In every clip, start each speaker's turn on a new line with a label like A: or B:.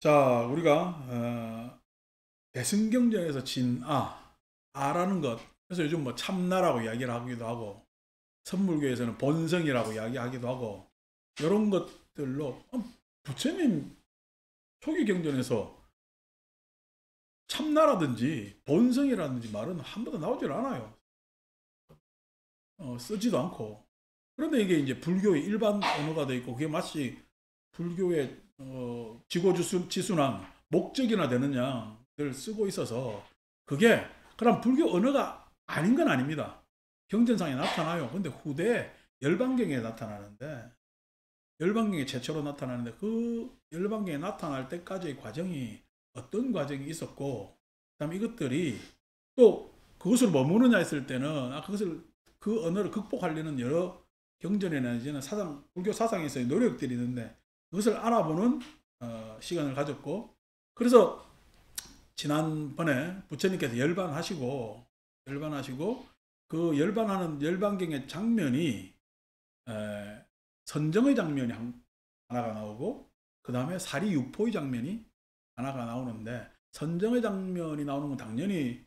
A: 자, 우리가 대승경전에서 진 아라는 것. 그래서 요즘 뭐 참나라고 이야기를 하기도 하고, 선물교에서는 본성이라고 이야기하기도 하고, 이런 것들로 부처님 초기 경전에서 참나라든지 본성이라든지 말은 한 번도 나오질 않아요. 쓰지도 않고. 그런데 이게 이제 불교의 일반 언어가 돼 있고, 그게 마치 불교의 지고지순한 목적이나 되는 양을 쓰고 있어서, 그게 그럼 불교 언어가 아닌 건 아닙니다. 경전상에 나타나요. 근데 후대에 열반경에 나타나는데, 열반경에 최초로 나타나는데, 그 열반경에 나타날 때까지의 과정이 어떤 과정이 있었고, 그다음 이것들이 또 그것을 머무느냐 했을 때는 그것을 그 언어를 극복하려는 여러 경전에 내지는 불교 사상에서의 노력들이 있는데, 그것을 알아보는 시간을 가졌고, 그래서 지난번에 부처님께서 열반하시고 그 열반하는 열반경의 장면이 선정의 장면이 하나가 나오고, 그 다음에 사리유포의 장면이 하나가 나오는데, 선정의 장면이 나오는 건 당연히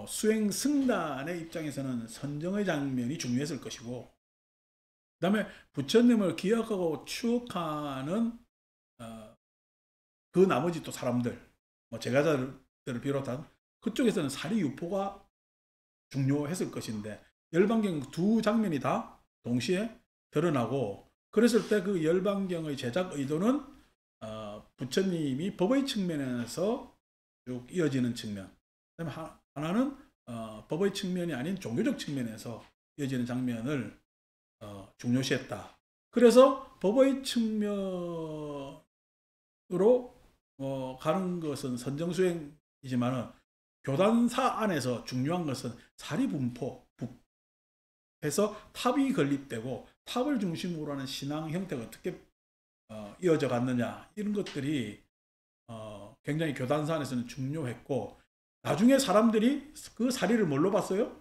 A: 수행 승단의 입장에서는 선정의 장면이 중요했을 것이고, 그 다음에 부처님을 기억하고 추억하는 그 나머지 또 사람들, 뭐 제가자들을 비롯한 그쪽에서는 사리유포가 중요했을 것인데, 열반경 두 장면이 다 동시에 드러나고, 그랬을 때 그 열반경의 제작 의도는 부처님이 법의 측면에서 쭉 이어지는 측면, 그다음에 하나는 법의 측면이 아닌 종교적 측면에서 이어지는 장면을 중요시했다. 그래서 법의 측면으로 가는 것은 선정수행이지만, 교단사 안에서 중요한 것은 사리분포 해서 탑이 건립되고, 탑을 중심으로 하는 신앙 형태가 어떻게 이어져 갔느냐, 이런 것들이 굉장히 교단사 안에서는 중요했고, 나중에 사람들이 그 사리를 뭘로 봤어요?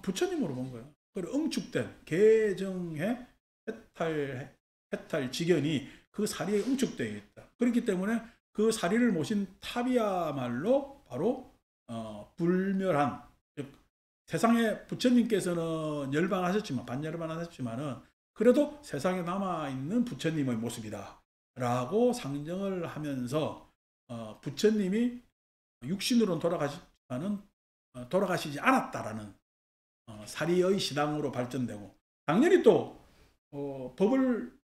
A: 부처님으로 본 거예요. 그리고 응축된 개정의 해탈 직연이 그 사리에 응축되어 있다. 그렇기 때문에 그 사리를 모신 탑이야말로 바로 불멸한, 세상에 부처님께서는 열반하셨지만, 반열반하셨지만은 그래도 세상에 남아있는 부처님의 모습이다 라고 상정을 하면서, 부처님이 육신으로는 돌아가시지만은 돌아가시지 않았다라는 사리의 신앙으로 발전되고, 당연히 또 법을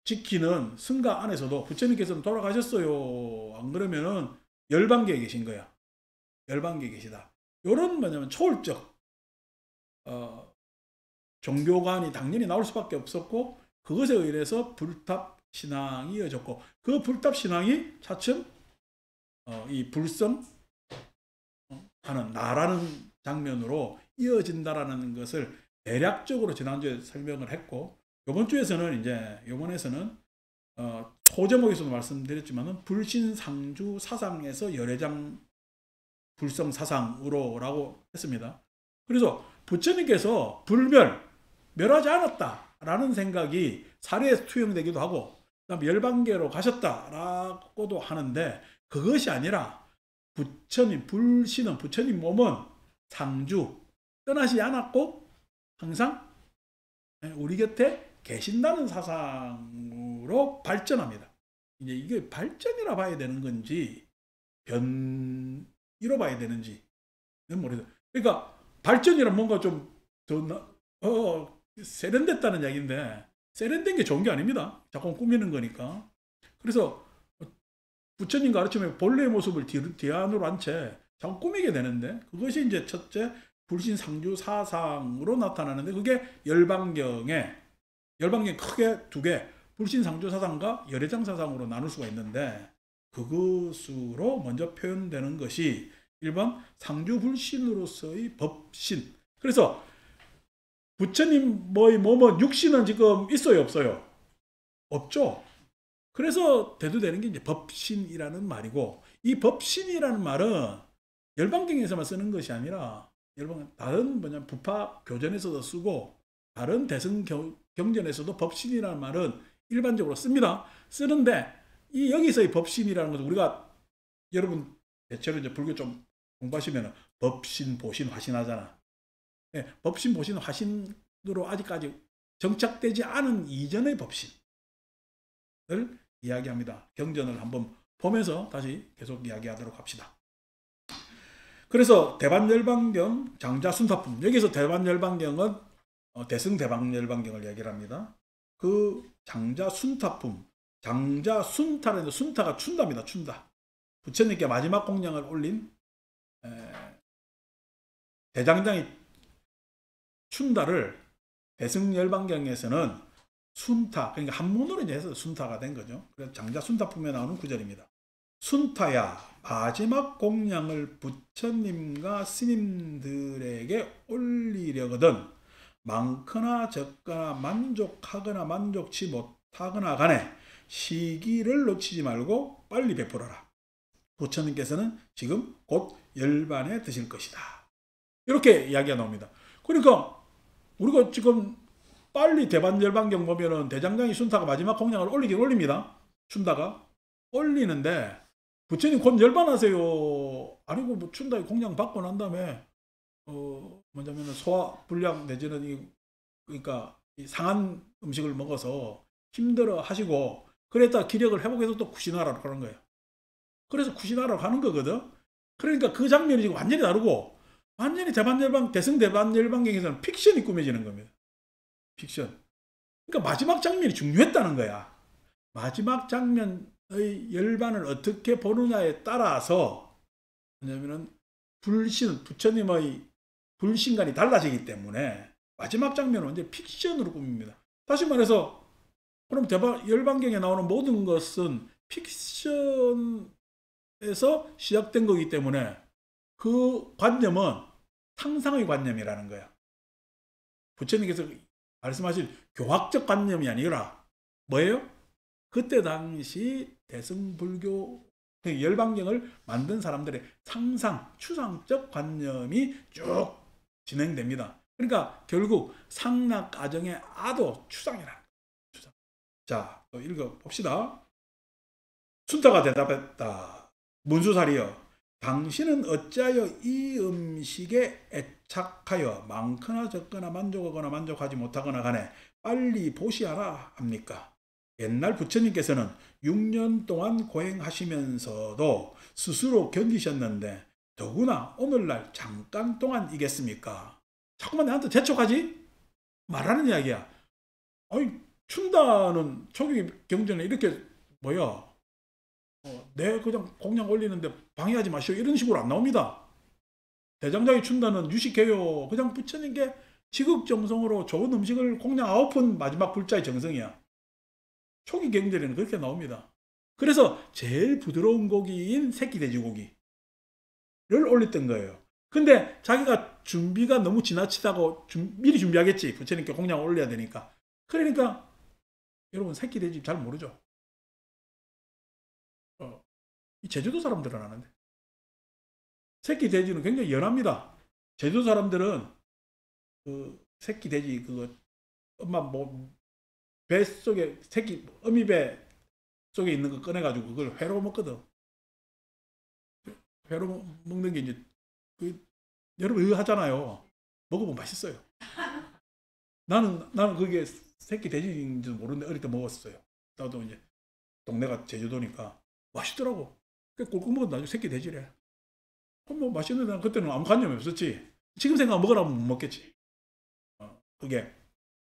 A: 지키는 승가 안에서도 부처님께서는 돌아가셨어요, 안 그러면은 열반계에 계신 거야. 열반계에 계시다. 이런 뭐냐면 초월적 종교관이 당연히 나올 수밖에 없었고, 그것에 의해서 불탑 신앙이 이어졌고, 그 불탑 신앙이 차츰 이 불성 하는 나라는 장면으로 이어진다라는 것을 대략적으로 지난주에 설명을 했고, 요번에서는 초제목에서도 말씀드렸지만은 불신상주 사상에서 열애장 불성 사상으로라고 했습니다. 그래서 부처님께서 멸하지 않았다라는 생각이 사례에 투영되기도 하고, 그다음에 열반계로 가셨다라고도 하는데, 그것이 아니라 부처님 몸은 상주, 떠나지 않았고 항상 우리 곁에 계신다는 사상으로 발전합니다. 이제 이게 발전이라 봐야 되는 건지 변이로 봐야 되는지는 모르겠어요. 그러니까 발전이란 뭔가 좀 더 세련됐다는 얘기인데, 세련된 게 좋은 게 아닙니다. 자꾸 꾸미는 거니까. 그래서 부처님 가르침의 본래의 모습을 뒤안으로 한 채 자꾸 꾸미게 되는데, 그것이 이제 첫째 불신상주 사상으로 나타나는데, 그게 열반경에 크게 두 개, 불신상주 사상과 열애장 사상으로 나눌 수가 있는데, 그것으로 먼저 표현되는 것이 1번 상주불신으로서의 법신. 그래서 부처님의 몸은 육신은 지금 있어요, 없어요? 없죠. 그래서 대두되는 게 이제 법신이라는 말이고, 이 법신이라는 말은 열반경에서만 쓰는 것이 아니라 다른 부파 교전에서도 쓰고, 다른 대승 경전에서도 법신이라는 말은 일반적으로 씁니다. 쓰는데 이 여기서의 법신이라는 것은 우리가 여러분 대체로 이제 불교 좀 공부하시면 법신, 보신, 화신 하잖아. 네, 법신, 보신, 화신으로 아직까지 정착되지 않은 이전의 법신을 이야기합니다. 경전을 한번 보면서 다시 계속 이야기하도록 합시다. 그래서 대반열반경 장자순타품, 여기서 대반열반경은 대승대반열반경을 얘기를 합니다. 그 장자순타품, 장자순타라는 순타가 춘다입니다. 춘다. 부처님께 마지막 공양을 올린 대장장이 춘다를 대승열반경에서는 순타, 그러니까 한문으로 이제 해서 순타가 된 거죠. 그래서 장자순타품에 나오는 구절입니다. 순타야, 마지막 공양을 부처님과 스님들에게 올리려거든 많거나 적거나 만족하거나 만족치 못하거나 간에 시기를 놓치지 말고 빨리 베풀어라. 부처님께서는 지금 곧 열반에 드실 것이다. 이렇게 이야기가 나옵니다. 그러니까 우리가 지금 빨리 대반열반경 보면은 대장장이 순타가 마지막 공양을 올리긴 올립니다. 춘다가 올리는데 부처님 곧 열반하세요. 아니고 뭐 춘다의 공양 받고 난 다음에 뭐냐면은 소화 불량 내지는 그러니까 이 상한 음식을 먹어서 힘들어 하시고 그랬다 기력을 회복해서 또 쿠시나라로 가는 거예요. 그래서 쿠시나라로 가는 거거든. 그러니까 그 장면이 지금 완전히 다르고 완전히 대승대반열반경에서는 픽션이 꾸며지는 겁니다. 픽션. 그러니까 마지막 장면이 중요했다는 거야. 마지막 장면의 열반을 어떻게 보느냐에 따라서 왜냐면은 부처님의 불신간이 달라지기 때문에 마지막 장면은 완전히 픽션으로 꾸밉니다. 다시 말해서 그럼 열반경에 나오는 모든 것은 픽션에서 시작된 거기 때문에 그 관념은 상상의 관념이라는 거야. 부처님께서 말씀하신 교학적 관념이 아니라 뭐예요? 그때 당시 대승불교 열반경을 만든 사람들의 상상, 추상적 관념이 쭉 진행됩니다. 그러니까 결국 상락가정의 아도 추상이라는 거예요. 추상. 자, 또 읽어봅시다. 순타가 대답했다. 문수사리여, 당신은 어찌하여 이 음식에 애착하여 많거나 적거나 만족하거나 만족하지 못하거나 간에 빨리 보시하라 합니까? 옛날 부처님께서는 6년 동안 고행하시면서도 스스로 견디셨는데 더구나 오늘날 잠깐 동안이겠습니까? 자꾸만 나한테 재촉하지? 말하는 이야기야. 아니, 춘다는 초기 경전에 이렇게 뭐야? 내 그냥 공양 올리는데 방해하지 마시오 이런 식으로 안 나옵니다. 대장장이 춘다는 유식해요. 그냥 부처님께 지극정성으로 좋은 음식을 공양 9번 마지막 불자의 정성이야. 초기 경전에는 그렇게 나옵니다. 그래서 제일 부드러운 고기인 새끼 돼지고기를 올렸던 거예요. 근데 자기가 준비가 너무 지나치다고 미리 준비하겠지. 부처님께 공양을 올려야 되니까. 그러니까 여러분 새끼 돼지 잘 모르죠. 이 제주도 사람들은 아는데 새끼 돼지는 굉장히 연합니다. 제주도 사람들은 그 새끼 돼지 그거 엄마 뭐 배 속에 새끼 어미배 속에 있는 거 꺼내가지고 그걸 회로 먹거든. 회로 먹는 게 이제 여러분 이거 하잖아요. 먹어보면 맛있어요. 나는 그게 새끼 돼지인지도 모르는데 어릴 때 먹었어요. 나도 이제 동네가 제주도니까 맛있더라고. 꼴깍 먹은 나중에 새끼 돼지래. 뭐 맛있는데 그때는 아무 관념이 없었지. 지금 생각하면 먹으라면 못 먹겠지. 그게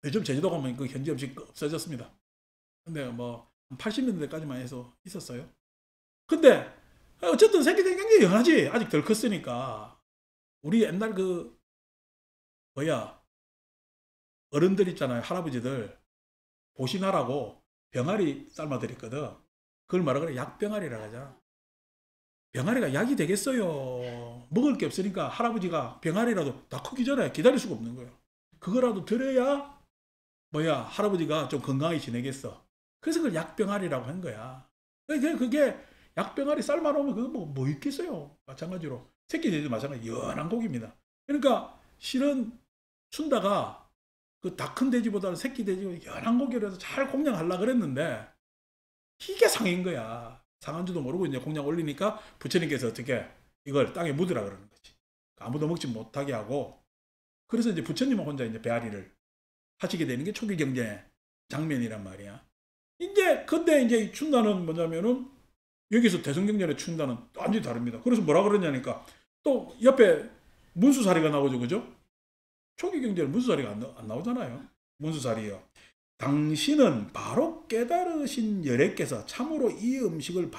A: 요즘 제주도 가면 그 현지 음식 없어졌습니다. 근데 뭐 80년대까지만 해서 있었어요. 근데 어쨌든 새끼 돼지 굉장히 연하지. 아직 덜 컸으니까. 우리 옛날 그 뭐야 어른들 있잖아요. 할아버지들 보신하라고 병아리 삶아드렸거든. 그걸 뭐라 그래? 약병아리라고 하잖아. 병아리가 약이 되겠어요. 먹을 게 없으니까 할아버지가 병아리라도 다 크기 전에 기다릴 수가 없는 거예요. 그거라도 들어야 뭐야 할아버지가 좀 건강하게 지내겠어. 그래서 그걸 약병아리라고 한 거야. 그게 약병아리 삶아놓으면 그거 뭐 있겠어요. 마찬가지로 새끼 돼지도 마찬가지 연한 고기입니다. 그러니까 실은 춘다가 그 다 큰 돼지보다는 새끼 돼지 연한 고기로 해서 잘 공양하려고 그랬는데 이게 상인 거야. 상한 줄도 모르고 이제 공양 올리니까 부처님께서 어떻게 이걸 땅에 묻으라 그러는 거지. 아무도 먹지 못하게 하고. 그래서 이제 부처님은 혼자 이제 배앓이를 하시게 되는 게 초기 경제 장면이란 말이야. 이제 근데 이제 춘다는 뭐냐면은 여기서 대성경전의 춘다는 완전히 다릅니다. 그래서 뭐라 그러냐니까 또 옆에 문수사리가 나오죠, 그죠? 초기 경제는 문수사리가 안 나오잖아요. 문수사리요. 당신은 바로 깨달으신 열애께서 참으로 이 음식을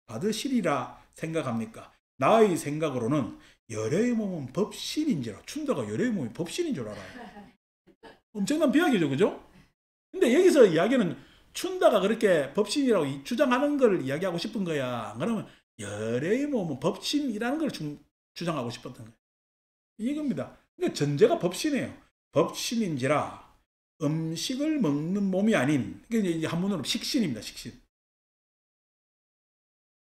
A: 받으시리라 생각합니까? 나의 생각으로는 열애의 몸은 법신인지라. 춘다가 열애의 몸이 법신인 줄 알아요. 엄청난 비약이죠, 그죠? 근데 여기서 이야기는 춘다가 그렇게 법신이라고 주장하는 걸 이야기하고 싶은 거야. 그러면 열애의 몸은 법신이라는 걸 주장하고 싶었던 거예요. 이겁니다. 그러니까 전제가 법신이에요. 법신인지라 음식을 먹는 몸이 아닌, 그러니까 이제 한문으로 식신입니다. 식신.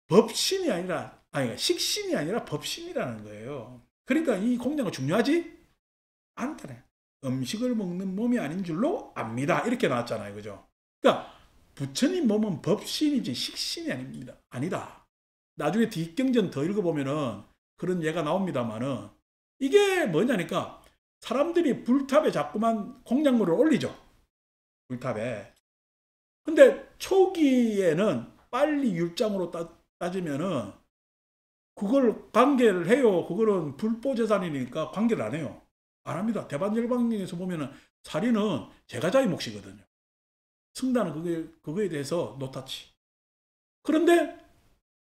A: 법신이 아니라, 아니 식신이 아니라 법신이라는 거예요. 그러니까 이 공양은 중요하지 않다네. 음식을 먹는 몸이 아닌 줄로 압니다. 이렇게 나왔잖아요, 그죠? 그러니까 부처님 몸은 법신이지 식신이 아니다. 나중에 뒷경전 더 읽어보면은 그런 예가 나옵니다만은 이게 뭐냐니까 사람들이 불탑에 자꾸만 공양물을 올리죠. 불탑에. 근데 초기에는 빨리 율장으로 따지면은 그걸 관계를 해요. 그거는 불보재산이니까 관계를 안 해요. 안 합니다. 대반열방경에서 보면은 사리는 제가자의 몫이거든요. 승단은 그거에 대해서 노타치. 그런데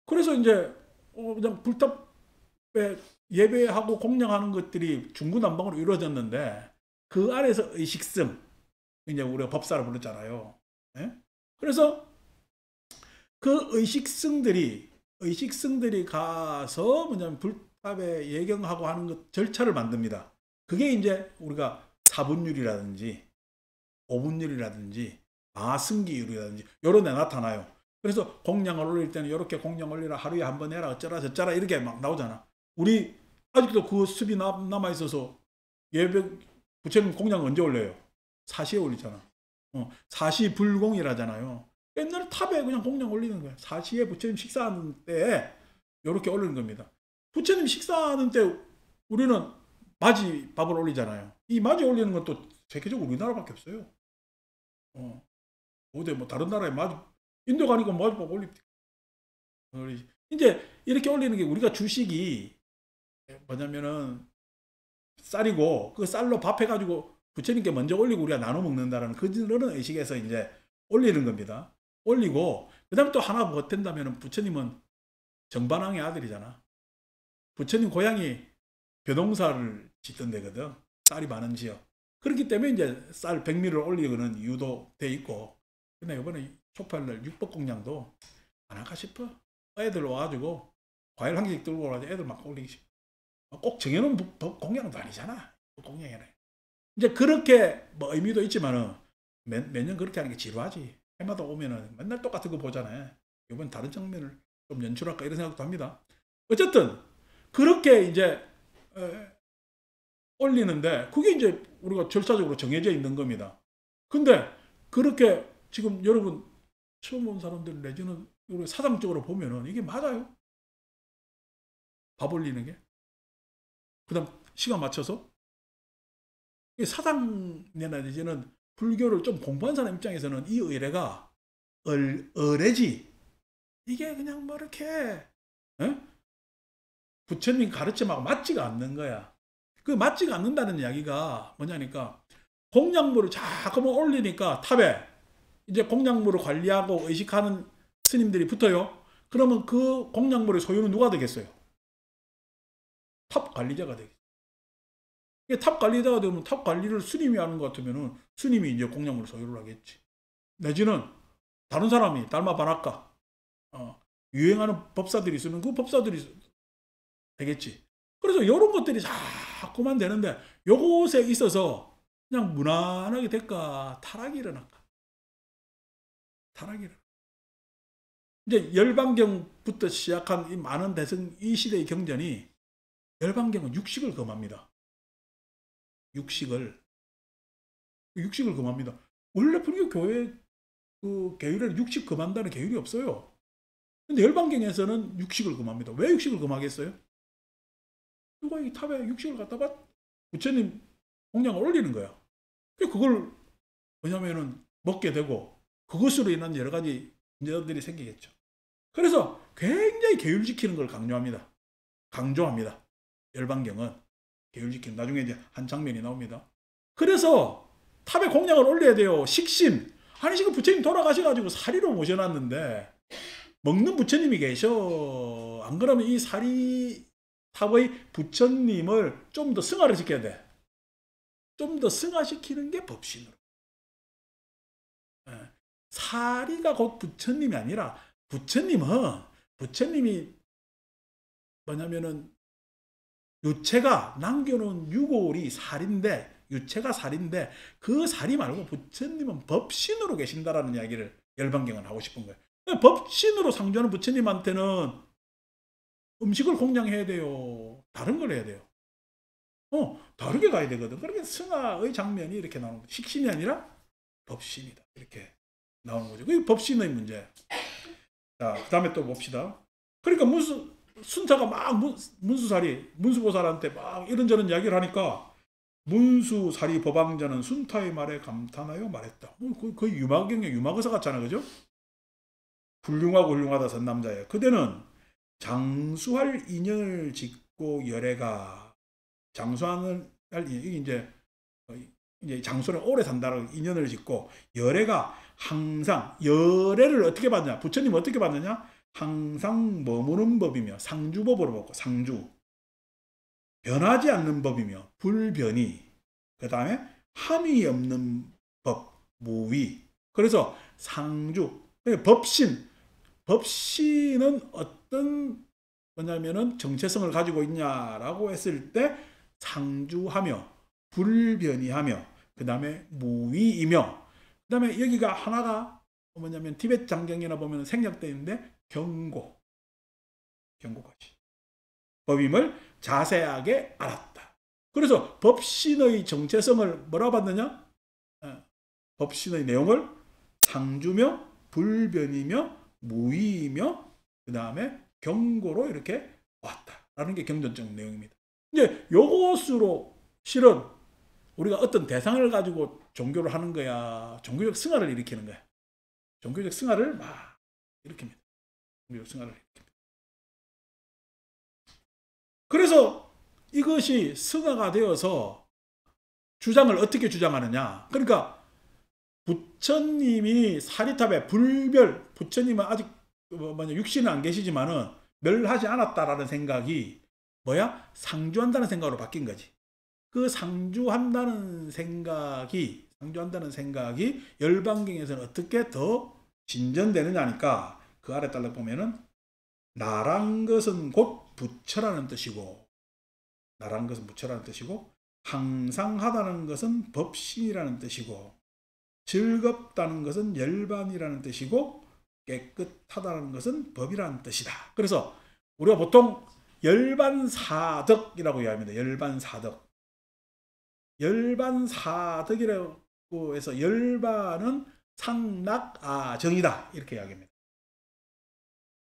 A: 그래서 이제 그냥 불탑에 예배하고 공양하는 것들이 중구난방으로 이루어졌는데 그 안에서 의식승, 이제 우리가 법사를 불렀잖아요. 예? 그래서 그 의식승들이 가서 뭐냐면 불탑에 예경하고 하는 것 절차를 만듭니다. 그게 이제 우리가 사분율이라든지 오분율이라든지 마승기율이라든지 이런 데 나타나요. 그래서 공양을 올릴 때는 이렇게 공양 올리라, 하루에 한 번 해라, 어쩌라 저쩌라 이렇게 막 나오잖아. 우리 아직도 그 습이 남아 있어서 예배 부처님 공양 언제 올려요? 사시에 올리잖아. 사시불공이라잖아요. 옛날에 탑에 그냥 공양 올리는 거야. 사시에 부처님 식사하는 때에 이렇게 올리는 겁니다. 부처님 식사하는 때 우리는 마지 밥을 올리잖아요. 이 마지 올리는 건 또 세계적으로 우리나라밖에 없어요. 어디 뭐 다른 나라에 마지, 인도 가니까 마지밥 올립니다. 이제 이렇게 올리는 게 우리가 주식이 뭐냐면은 쌀이고 그 쌀로 밥 해가지고 부처님께 먼저 올리고 우리가 나눠 먹는다는 그런 의식에서 이제 올리는 겁니다. 올리고 그 다음에 또 하나 보탠다면 부처님은 정반왕의 아들이잖아. 부처님 고향이 벼농사를 짓던 데거든. 쌀이 많은 지역. 그렇기 때문에 이제 쌀 100미를 올리고는 이유도 돼 있고. 근데 이번에 촉발날 육법공양도 안 할까 싶어. 애들 와가지고 과일 한 개씩 들고 와가지고 애들 막 올리기 싶어. 꼭 정해놓은 공양도 아니잖아. 공양이네. 이제 그렇게 뭐 의미도 있지만은 매년 그렇게 하는 게 지루하지. 해마다 오면은 맨날 똑같은 거 보잖아요. 이번 다른 장면을 좀 연출할까 이런 생각도 합니다. 어쨌든 그렇게 이제 올리는데 그게 이제 우리가 절차적으로 정해져 있는 겁니다. 근데 그렇게 지금 여러분 처음 온 사람들 내지는 우리 사상적으로 보면은 이게 맞아요? 밥 올리는 게? 그 다음 시간 맞춰서? 사상내나 내지는 불교를 좀 공부한 사람 입장에서는 이 의례가 의례지. 이게 그냥 뭐 이렇게 에? 부처님 가르침하고 맞지가 않는 거야. 그 맞지가 않는다는 이야기가 뭐냐니까 공양물을 자꾸 올리니까 탑에 이제 공양물을 관리하고 의식하는 스님들이 붙어요. 그러면 그 공양물의 소유는 누가 되겠어요? 탑 관리자가 되겠어요. 탑 관리자가 되면 탑 관리를 스님이 하는 것 같으면은 스님이 이제 공양물을 소유를 하겠지. 내지는 다른 사람이 달마 바라까 유행하는 법사들이 있으면 그 법사들이 되겠지. 그래서 이런 것들이 자꾸만 되는데 요것에 있어서 그냥 무난하게 될까 타락이 일어날까. 타락이 일어나. 이제 열반경부터 시작한 이 많은 대승 이 시대의 경전이 열반경은 육식을 금합니다. 육식을 금합니다. 원래 불교 교회 그 계율에는 육식 금한다는 계율이 없어요. 근데 열반경에서는 육식을 금합니다. 왜 육식을 금하겠어요? 누가 이 탑에 육식을 갖다가 부처님 공양을 올리는 거야. 그걸 왜냐면은 먹게 되고 그것으로 인한 여러 가지 문제들이 생기겠죠. 그래서 굉장히 계율 지키는 걸 강조합니다. 열반경은 계율 지키는, 나중에 이제 한 장면이 나옵니다. 그래서 탑에 공양을 올려야 돼요. 식신. 아니 지금 부처님 돌아가셔가지고 사리로 모셔놨는데 먹는 부처님이 계셔. 안 그러면 이 사리 탑의 부처님을 좀 더 승화를 시켜야 돼. 좀 더 승화시키는 게 법신으로. 사리가 곧 부처님이 아니라 부처님이 뭐냐면은 유체가 남겨놓은 유골이 살인데, 유체가 살인데 그 살이 말고 부처님은 법신으로 계신다라는 이야기를 열반경은 하고 싶은 거예요. 법신으로 상주하는 부처님한테는 음식을 공양해야 돼요. 다른 걸 해야 돼요. 다르게 가야 되거든. 그러니까 승하의 장면이 이렇게 나오는 거죠. 식신이 아니라 법신이다. 이렇게 나오는 거죠. 그게 법신의 문제. 자, 그 다음에 또 봅시다. 그러니까 순타가 막 문수보살한테 막 이런저런 이야기를 하니까 문수사리 법왕자는 순타의 말에 감탄하여 말했다. 거의 유마경의 유마거사 같잖아, 그죠? 훌륭하고 훌륭하다 선남자야. 그대는 장수할 인연을 짓고 열애가, 장수하는 이제 장수를 오래 산다는 인연을 짓고, 열애가 항상, 열애를 어떻게 받느냐, 부처님 어떻게 받느냐, 항상 머무는 법이며 상주법으로 먹고, 상주 변하지 않는 법이며 불변이, 그 다음에 함이 없는 법, 무위. 그래서 상주, 법신은 어떤 뭐냐면은 정체성을 가지고 있냐라고 했을 때 상주하며 불변이하며 그 다음에 무위이며, 그 다음에 여기가 하나가 뭐냐면 티베트 장경이나 보면 생략되어 있는데 경고까지 법임을 자세하게 알았다. 그래서 법신의 정체성을 뭐라 받느냐? 법신의 내용을 상주며 불변이며 무위이며 그 다음에 경고로 이렇게 왔다라는 게 경전적 내용입니다. 이제 요것으로 실은 우리가 어떤 대상을 가지고 종교를 하는 거야. 종교적 승화를 일으키는 거야. 종교적 승화를 막 일으킵니다. 종교적 승화를 일으킵니다. 그래서 이것이 승화가 되어서 주장을 어떻게 주장하느냐. 그러니까 부처님이 사리탑에 부처님은 아직 육신은 안 계시지만은 멸하지 않았다라는 생각이 뭐야? 상주한다는 생각으로 바뀐 거지. 그 상주한다는 생각이 열반경에서는 어떻게 더 진전되느냐니까 그 아래 딸락 보면은 나란 것은 곧 부처라는 뜻이고, 항상하다는 것은 법신이라는 뜻이고, 즐겁다는 것은 열반이라는 뜻이고, 깨끗하다는 것은 법이라는 뜻이다. 그래서 우리가 보통 열반사덕이라고 이야기합니다. 열반사덕이라고 해서 열반은 상락아정이다 이렇게 이야기합니다.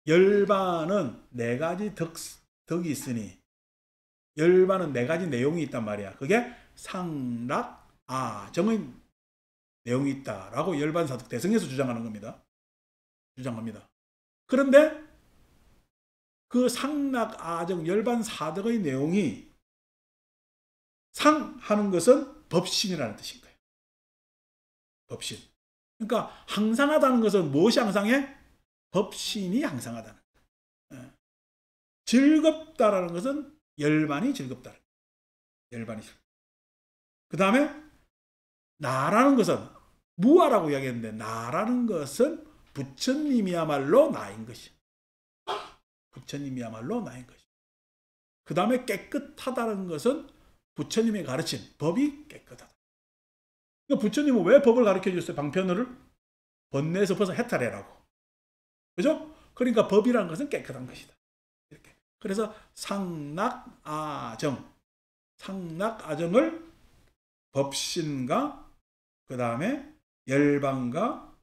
A: 열반은 네 가지 덕이 있으니, 열반은 네 가지 내용이 있단 말이야. 그게 상락아정의 내용이 있다라고 열반사덕 대성에서 주장합니다. 그런데 그 상락아정 열반사덕의 내용이 상하는 것은 법신이라는 뜻인 거예요. 법신. 그러니까 항상하다는 것은 무엇이 항상해? 법신이 항상하다는 거예요. 즐겁다라는 것은 열반이 즐겁다는 거예요. 그 다음에 나라는 것은 무아라고 이야기했는데, 나라는 것은 부처님이야말로 나인 것이. 그 다음에 깨끗하다는 것은 부처님이 가르친 법이 깨끗하다. 그러니까 부처님은 왜 법을 가르쳐 주셨어요? 방편을 번뇌에서 벗어 해탈해라고. 그죠? 그러니까 법이라는 것은 깨끗한 것이다. 이렇게. 그래서 상락아정을 법신과 그 다음에 열반과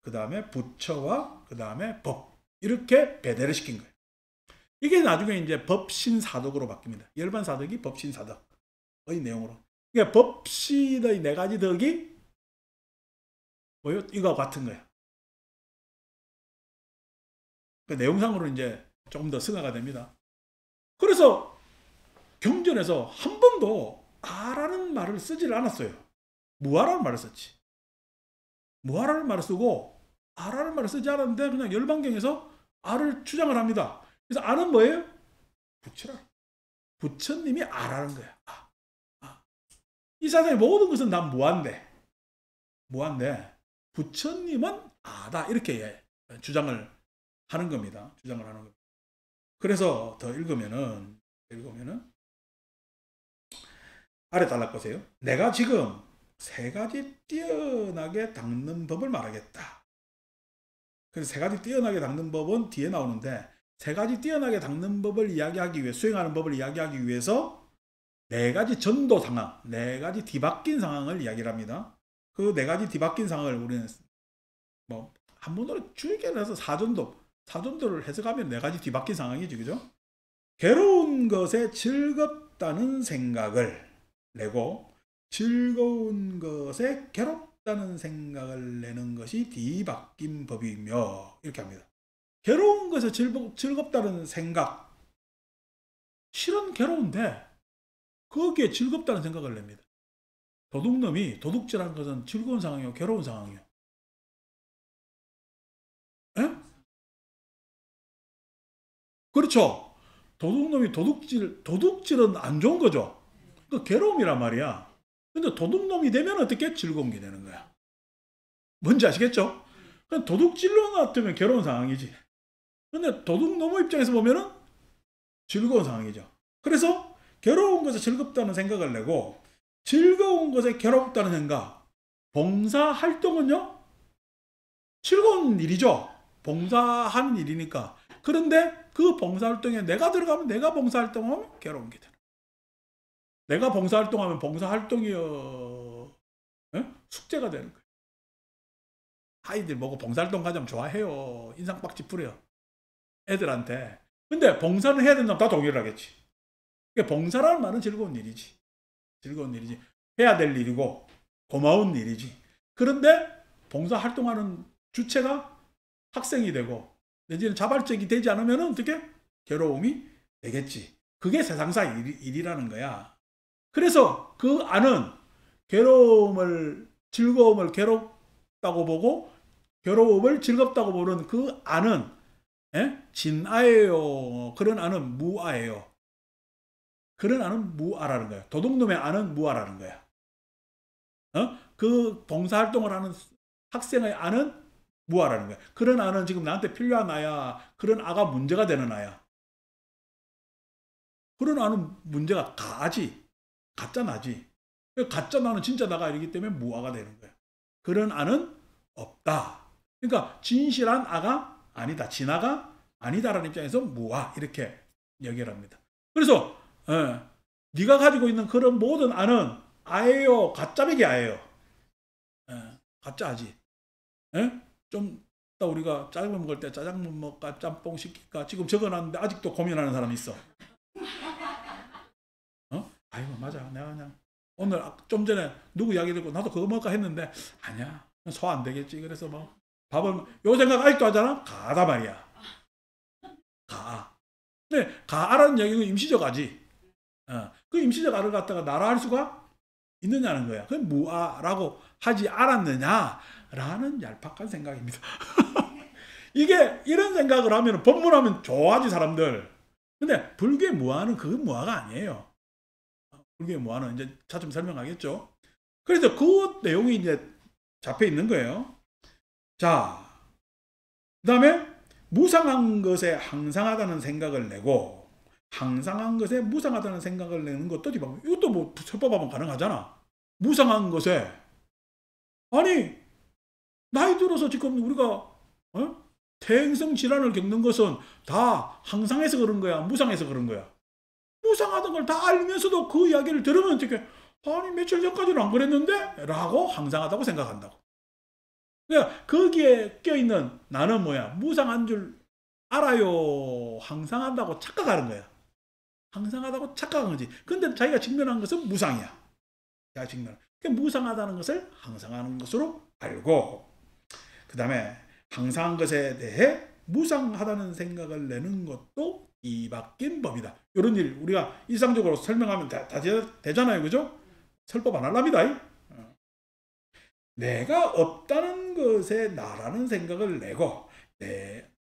A: 그 다음에 부처와 그 다음에 법, 이렇게 배대를 시킨 거예요. 이게 나중에 이제 법신사덕으로 바뀝니다. 열반사덕이 법신사덕의 내용으로. 그러니까 법신의 4가지 덕이 뭐요? 이거 같은 거예요. 그 내용상으로 이제 조금 더 승화가 됩니다. 그래서 경전에서 한 번도 아라는 말을 쓰지를 않았어요. 무아라는 말을 썼지. 무아라는 말을 쓰고 아라는 말을 쓰지 않았는데 그냥 열반경에서 아를 주장을 합니다. 그래서 아는 뭐예요? 부처라. 부처님이 아라는 거야. 이 세상의 모든 것은 다 무아인데 부처님은 아다, 이렇게 주장을 하는 겁니다. 주장을 하는 겁니다. 그래서 더 읽으면은 아래 단락 보세요. 내가 지금 3가지 뛰어나게 닦는 법을 말하겠다. 그래서 3가지 뛰어나게 닦는 법은 뒤에 나오는데 3가지 뛰어나게 닦는 법을 이야기하기 위해, 수행하는 법을 이야기하기 위해서 4가지 전도 상황, 4가지 뒤바뀐 상황을 이야기를 합니다. 그 4가지 뒤바뀐 상황을 우리는 뭐 한문으로 줄게 해서 사전도를 해석하면 4가지 뒤바뀐 상황이지, 그죠? 괴로운 것에 즐겁다는 생각을 내고 즐거운 것에 괴롭다는 생각을 내는 것이 뒤바뀐 법이며, 이렇게 합니다. 괴로운 것에 즐겁다는 생각, 실은 괴로운데 거기에 즐겁다는 생각을 냅니다. 도둑놈이 도둑질하는 것은 즐거운 상황이요, 괴로운 상황이요? 에? 그렇죠. 도둑놈이 도둑질은 안 좋은 거죠. 그 괴로움이란 말이야. 근데 도둑놈이 되면 어떻게? 즐거운 게 되는 거야. 뭔지 아시겠죠? 그냥 도둑질로 놔두면 괴로운 상황이지. 근데 도둑놈의 입장에서 보면은 즐거운 상황이죠. 그래서 괴로운 것에 즐겁다는 생각을 내고 즐거운 것에 괴롭다는 생각. 봉사활동은요? 즐거운 일이죠. 봉사하는 일이니까. 그런데 그 봉사활동에 내가 들어가면, 내가 봉사활동하면 괴로운 게 되는. 내가 봉사활동하면 봉사활동이요, 숙제가 되는 거예요. 아이들 보고 봉사활동 가자면 좋아해요. 인상박지 뿌려요, 애들한테. 근데 봉사를 해야 된다면 다 동의를 하겠지. 그러니까 봉사라는 말은 즐거운 일이지. 즐거운 일이지. 해야 될 일이고 고마운 일이지. 그런데 봉사활동하는 주체가 학생이 되고 내지는 자발적이 되지 않으면 어떻게? 괴로움이 되겠지. 그게 세상사 일이라는 거야. 그래서 그 안은 즐거움을 괴롭다고 보고 괴로움을 즐겁다고 보는 그 안은 진아예요. 그런 안은 무아예요. 그런 안은 무아라는 거야. 도둑놈의 안은 무아라는 거야. 그 봉사활동을 하는 학생의 안은 무아라는 거야. 그런 아는 지금 나한테 필요한 아야. 그런 아가 문제가 되는 아야. 그런 아는 문제가 가지. 가짜 나지. 가짜 나는 진짜 나가 아니기 때문에 무아가 되는 거야. 그런 아는 없다. 그러니까 진실한 아가 아니다. 진아가 아니다라는 입장에서 무아, 이렇게 얘기를 합니다. 그래서 네가 가지고 있는 그런 모든 아는 아예요. 가짜배기 아예요. 가짜지. 좀 이따 우리가 짜장면 먹을 때 짜장면 먹을까 짬뽕 시킬까 지금 적어놨는데 아직도 고민하는 사람이 있어. 아이고 맞아, 내가 그냥 오늘 좀 전에 누구 이야기 듣고 나도 그거 먹을까 했는데 아니야, 소 안 되겠지. 그래서 뭐 밥을 요 생각 아직도 하잖아. 가다 말이야. 가. 근데 가라는 얘기는 임시적 아지. 그 임시적 아를 갖다가 나라 할 수가 있느냐는 거야. 그럼 무아라고 하지 않았느냐라는 얄팍한 생각입니다. 이게 이런 생각을 하면 법문하면 좋아하지 사람들. 근데 불교의 무아는 그 무아가 아니에요. 불교의 무아는 이제 차츰 설명하겠죠. 그래서 그 내용이 이제 잡혀 있는 거예요. 자, 그 다음에 무상한 것에 항상하다는 생각을 내고 항상한 것에 무상하다는 생각을 내는 것도 이것도 뭐 설법하면 가능하잖아. 무상한 것에, 아니 나이 들어서 지금 우리가 태행성 질환을 겪는 것은 다 항상해서 그런 거야, 무상해서 그런 거야? 무상하다는 걸 다 알면서도 그 이야기를 들으면 어떻게, 아니 며칠 전까지는 안 그랬는데? 라고 항상하다고 생각한다고. 그러니까 거기에 껴있는 나는 뭐야? 무상한 줄 알아요. 항상 한다고 착각하는 거야. 항상 하다고 착각한 거지. 근데 자기가 직면한 것은 무상이야. 자기가 직면. 그러니까 무상하다는 것을 항상하는 것으로 알고, 그 다음에 항상한 것에 대해 무상하다는 생각을 내는 것도 뒤바뀐 법이다. 이런 일 우리가 일상적으로 설명하면 다 되잖아요. 그죠? 설법 안 할랍니다. 내가 없다는 것에 나라는 생각을 내고,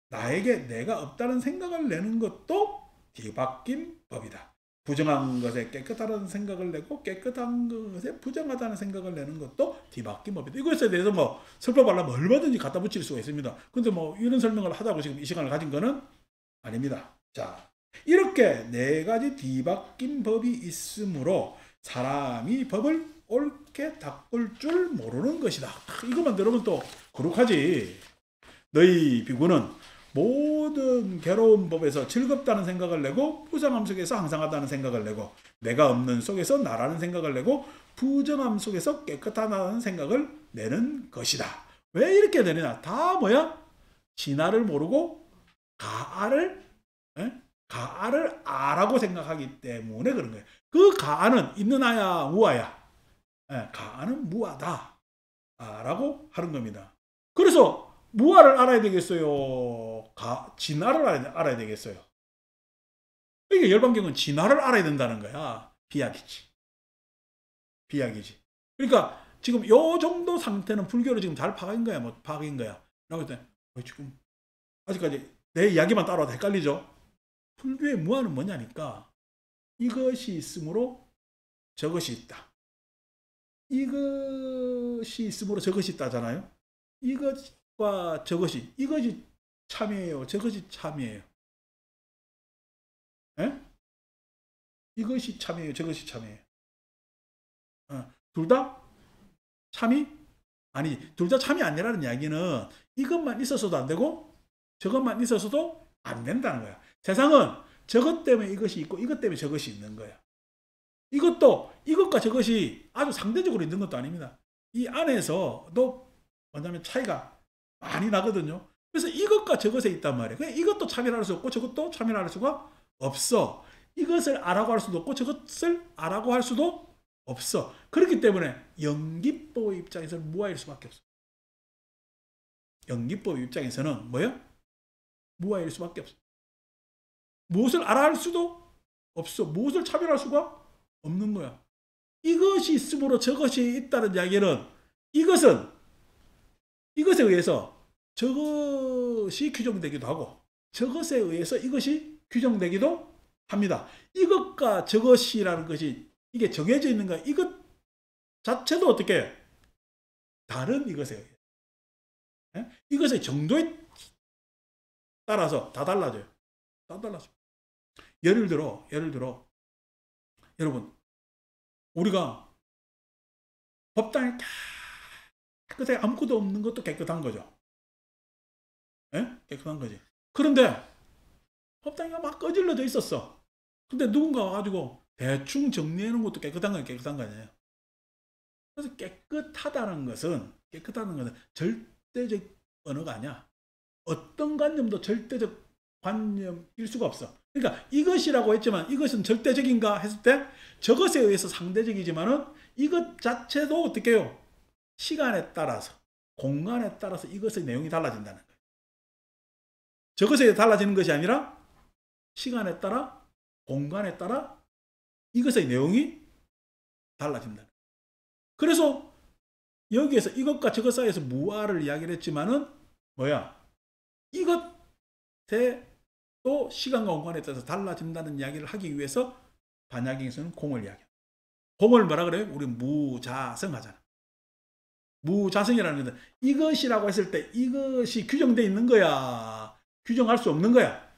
A: 나에게 내가 없다는 생각을 내는 것도 뒤바뀐 법이다. 부정한 것에 깨끗하다는 생각을 내고 깨끗한 것에 부정하다는 생각을 내는 것도 뒤바뀐 법이다. 이것에 대해서 뭐 설법하려면 얼마든지 갖다 붙일 수가 있습니다. 근데 뭐 이런 설명을 하자고 지금 이 시간을 가진 거는 아닙니다. 자, 이렇게 네 가지 뒤바뀐 법이 있으므로 사람이 법을 옳게 닦을 줄 모르는 것이다. 이것만 들으면 또 거룩하지. 너희 비구는 모든 괴로운 법에서 즐겁다는 생각을 내고 부정함 속에서 항상하다는 생각을 내고 내가 없는 속에서 나라는 생각을 내고 부정함 속에서 깨끗하다는 생각을 내는 것이다. 왜 이렇게 되느냐? 다 뭐야? 진화를 모르고 가아를 아라고 생각하기 때문에 그런 거예요. 그 가아는 있는 아야 무아야? 가아는 무아다 라고 하는 겁니다. 그래서 무아를 알아야 되겠어요? 진화를 알아야 되겠어요? 그러니까 열반경은 진화를 알아야 된다는 거야. 비약이지. 비약이지. 그러니까 지금 요 정도 상태는 불교를 지금 잘 파악인 거야. 뭐 파악인 거야. 라고 했더니 지금 아직까지 내 이야기만 따라와도 헷갈리죠? 불교의 무아는 뭐냐니까 이것이 있으므로 저것이 있다. 이것이 있으므로 저것이 있다잖아요. 이것과 저것이, 이것이 참이에요. 저것이 참이에요. 에? 이것이 참이에요. 저것이 참이에요. 둘 다 참이? 아니, 둘 다 참이 아니라는 이야기는 이것만 있어서도 안 되고 저것만 있어서도 안 된다는 거야. 세상은 저것 때문에 이것이 있고 이것 때문에 저것이 있는 거야. 이것도 이것과 저것이 아주 상대적으로 있는 것도 아닙니다. 이 안에서도 뭐냐면 차이가 많이 나거든요. 그래서 이것과 저것에 있단 말이에요. 그냥 이것도 참여할 수 없고 저것도 참여할 수가 없어. 이것을 아라고 할 수도 없고 저것을 아라고 할 수도 없어. 그렇기 때문에 연기법의 입장에서는 무아일 수밖에 없어. 연기법 입장에서는 뭐예요? 무아일 수밖에 없어. 무엇을 알아 할 수도 없어. 무엇을 차별할 수가 없는 거야. 이것이 있으므로 저것이 있다는 이야기는 이것에 의해서 저것이 규정되기도 하고 저것에 의해서 이것이 규정되기도 합니다. 이것과 저것이라는 것이 이게 정해져 있는 거야. 이것 자체도 어떻게 다른 이것에 의해 이것의 정도에 따라서 다 달라져요. 다 달라져. 예를 들어 여러분 우리가 법당에 깨끗하게 아무것도 없는 것도 깨끗한 거죠. 깨끗한 거지. 그런데 법당이 막 꺼질러져 있었어. 근데 누군가 와가지고 대충 정리해 놓은 것도 깨끗한 거 아니에요. 그래서 깨끗하다는 것은 절대적 언어가 아니야. 어떤 관념도 절대적 관념일 수가 없어. 그러니까 이것이라고 했지만 이것은 절대적인가 했을 때 저것에 의해서 상대적이지만은 이것 자체도 어떻게 해요? 시간에 따라서 공간에 따라서 이것의 내용이 달라진다는 거예요. 저것에 달라지는 것이 아니라 시간에 따라 공간에 따라 이것의 내용이 달라진다. 그래서 여기에서 이것과 저것 사이에서 무아를 이야기를 했지만은 뭐야? 이것에 또 시간과 공간에 따라서 달라진다는 이야기를 하기 위해서 반야경에서는 공을 이야기해요. 공을 뭐라 그래요? 우리 무자성 하잖아. 무자성이라는 것은 이것이라고 했을 때 이것이 규정되어 있는 거야? 규정할 수 없는 거야?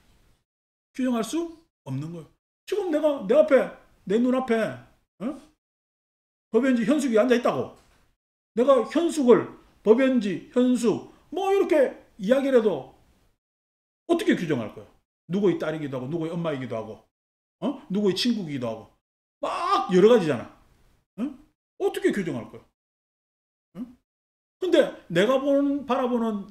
A: 규정할 수 없는 거야. 지금 내가 내 눈앞에 법연지 현숙이 앉아있다고 내가 현숙을 법연지 현숙 뭐 이렇게 이야기를 해도 어떻게 규정할 거야? 누구의 딸이기도 하고 누구의 엄마이기도 하고 누구의 친구이기도 하고 막 여러 가지잖아. 어떻게 규정할 거야? 근데 내가 바라보는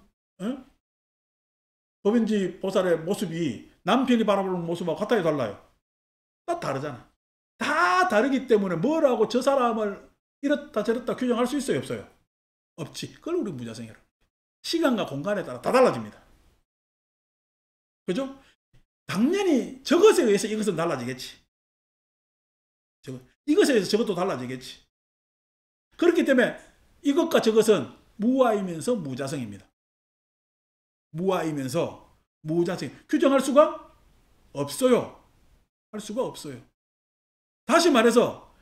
A: 법인지 보살의 모습이 남편이 바라보는 모습하고 같아요, 달라요? 다 다르잖아. 다 다르기 때문에 뭐라고 저 사람을 이렇다 저렇다 규정할 수 있어요, 없어요? 없지. 그걸 우리 무자성이라고. 시간과 공간에 따라 다 달라집니다. 그죠? 당연히 저것에 의해서 이것은 달라지겠지. 이것에 의해서 저것도 달라지겠지. 그렇기 때문에 이것과 저것은 무아이면서 무자성입니다. 무아이면서 무자성. 규정할 수가 없어요. 할 수가 없어요. 다시 말해서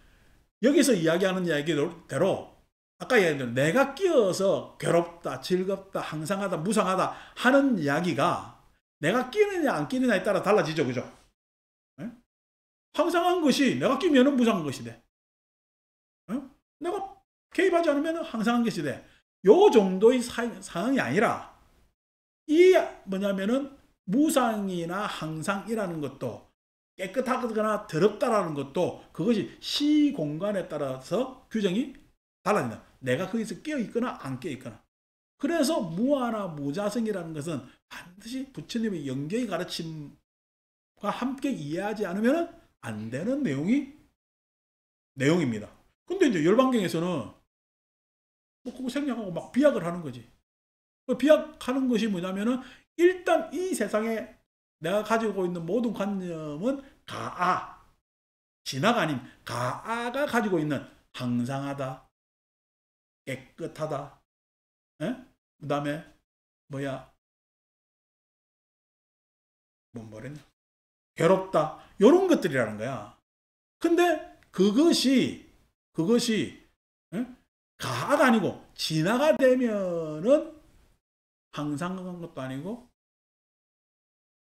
A: 여기서 이야기하는 이야기대로 아까 이야기한 대로 내가 끼어서 괴롭다, 즐겁다, 항상하다, 무상하다 하는 이야기가 내가 끼느냐 안 끼느냐에 따라 달라지죠. 그죠? 네? 항상한 것이 내가 끼면 무상한 것이 돼. 네? 내가 개입하지 않으면 항상한 것이 돼. 요 정도의 상황이 아니라 이 뭐냐면은 무상이나 항상이라는 것도 깨끗하거나 더럽다라는 것도 그것이 시공간에 따라서 규정이 달라진다. 내가 거기서 깨어있거나 안 깨어있거나. 그래서 무아나 무자성이라는 것은 반드시 부처님의 영계의 가르침과 함께 이해하지 않으면 안 되는 내용입니다. 근데 이제 열반경에서는 뭐 그거 생략하고 막 비약을 하는 거지. 비약하는 것이 뭐냐면은 일단 이 세상에 내가 가지고 있는 모든 관념은 가아, 진화가 아닌 가아가 가지고 있는 항상하다, 깨끗하다, 그 다음에 뭐야, 뭐랬냐, 괴롭다, 이런 것들이라는 거야. 근데 그것이 가아가 아니고 진화가 되면은 항상한 것도 아니고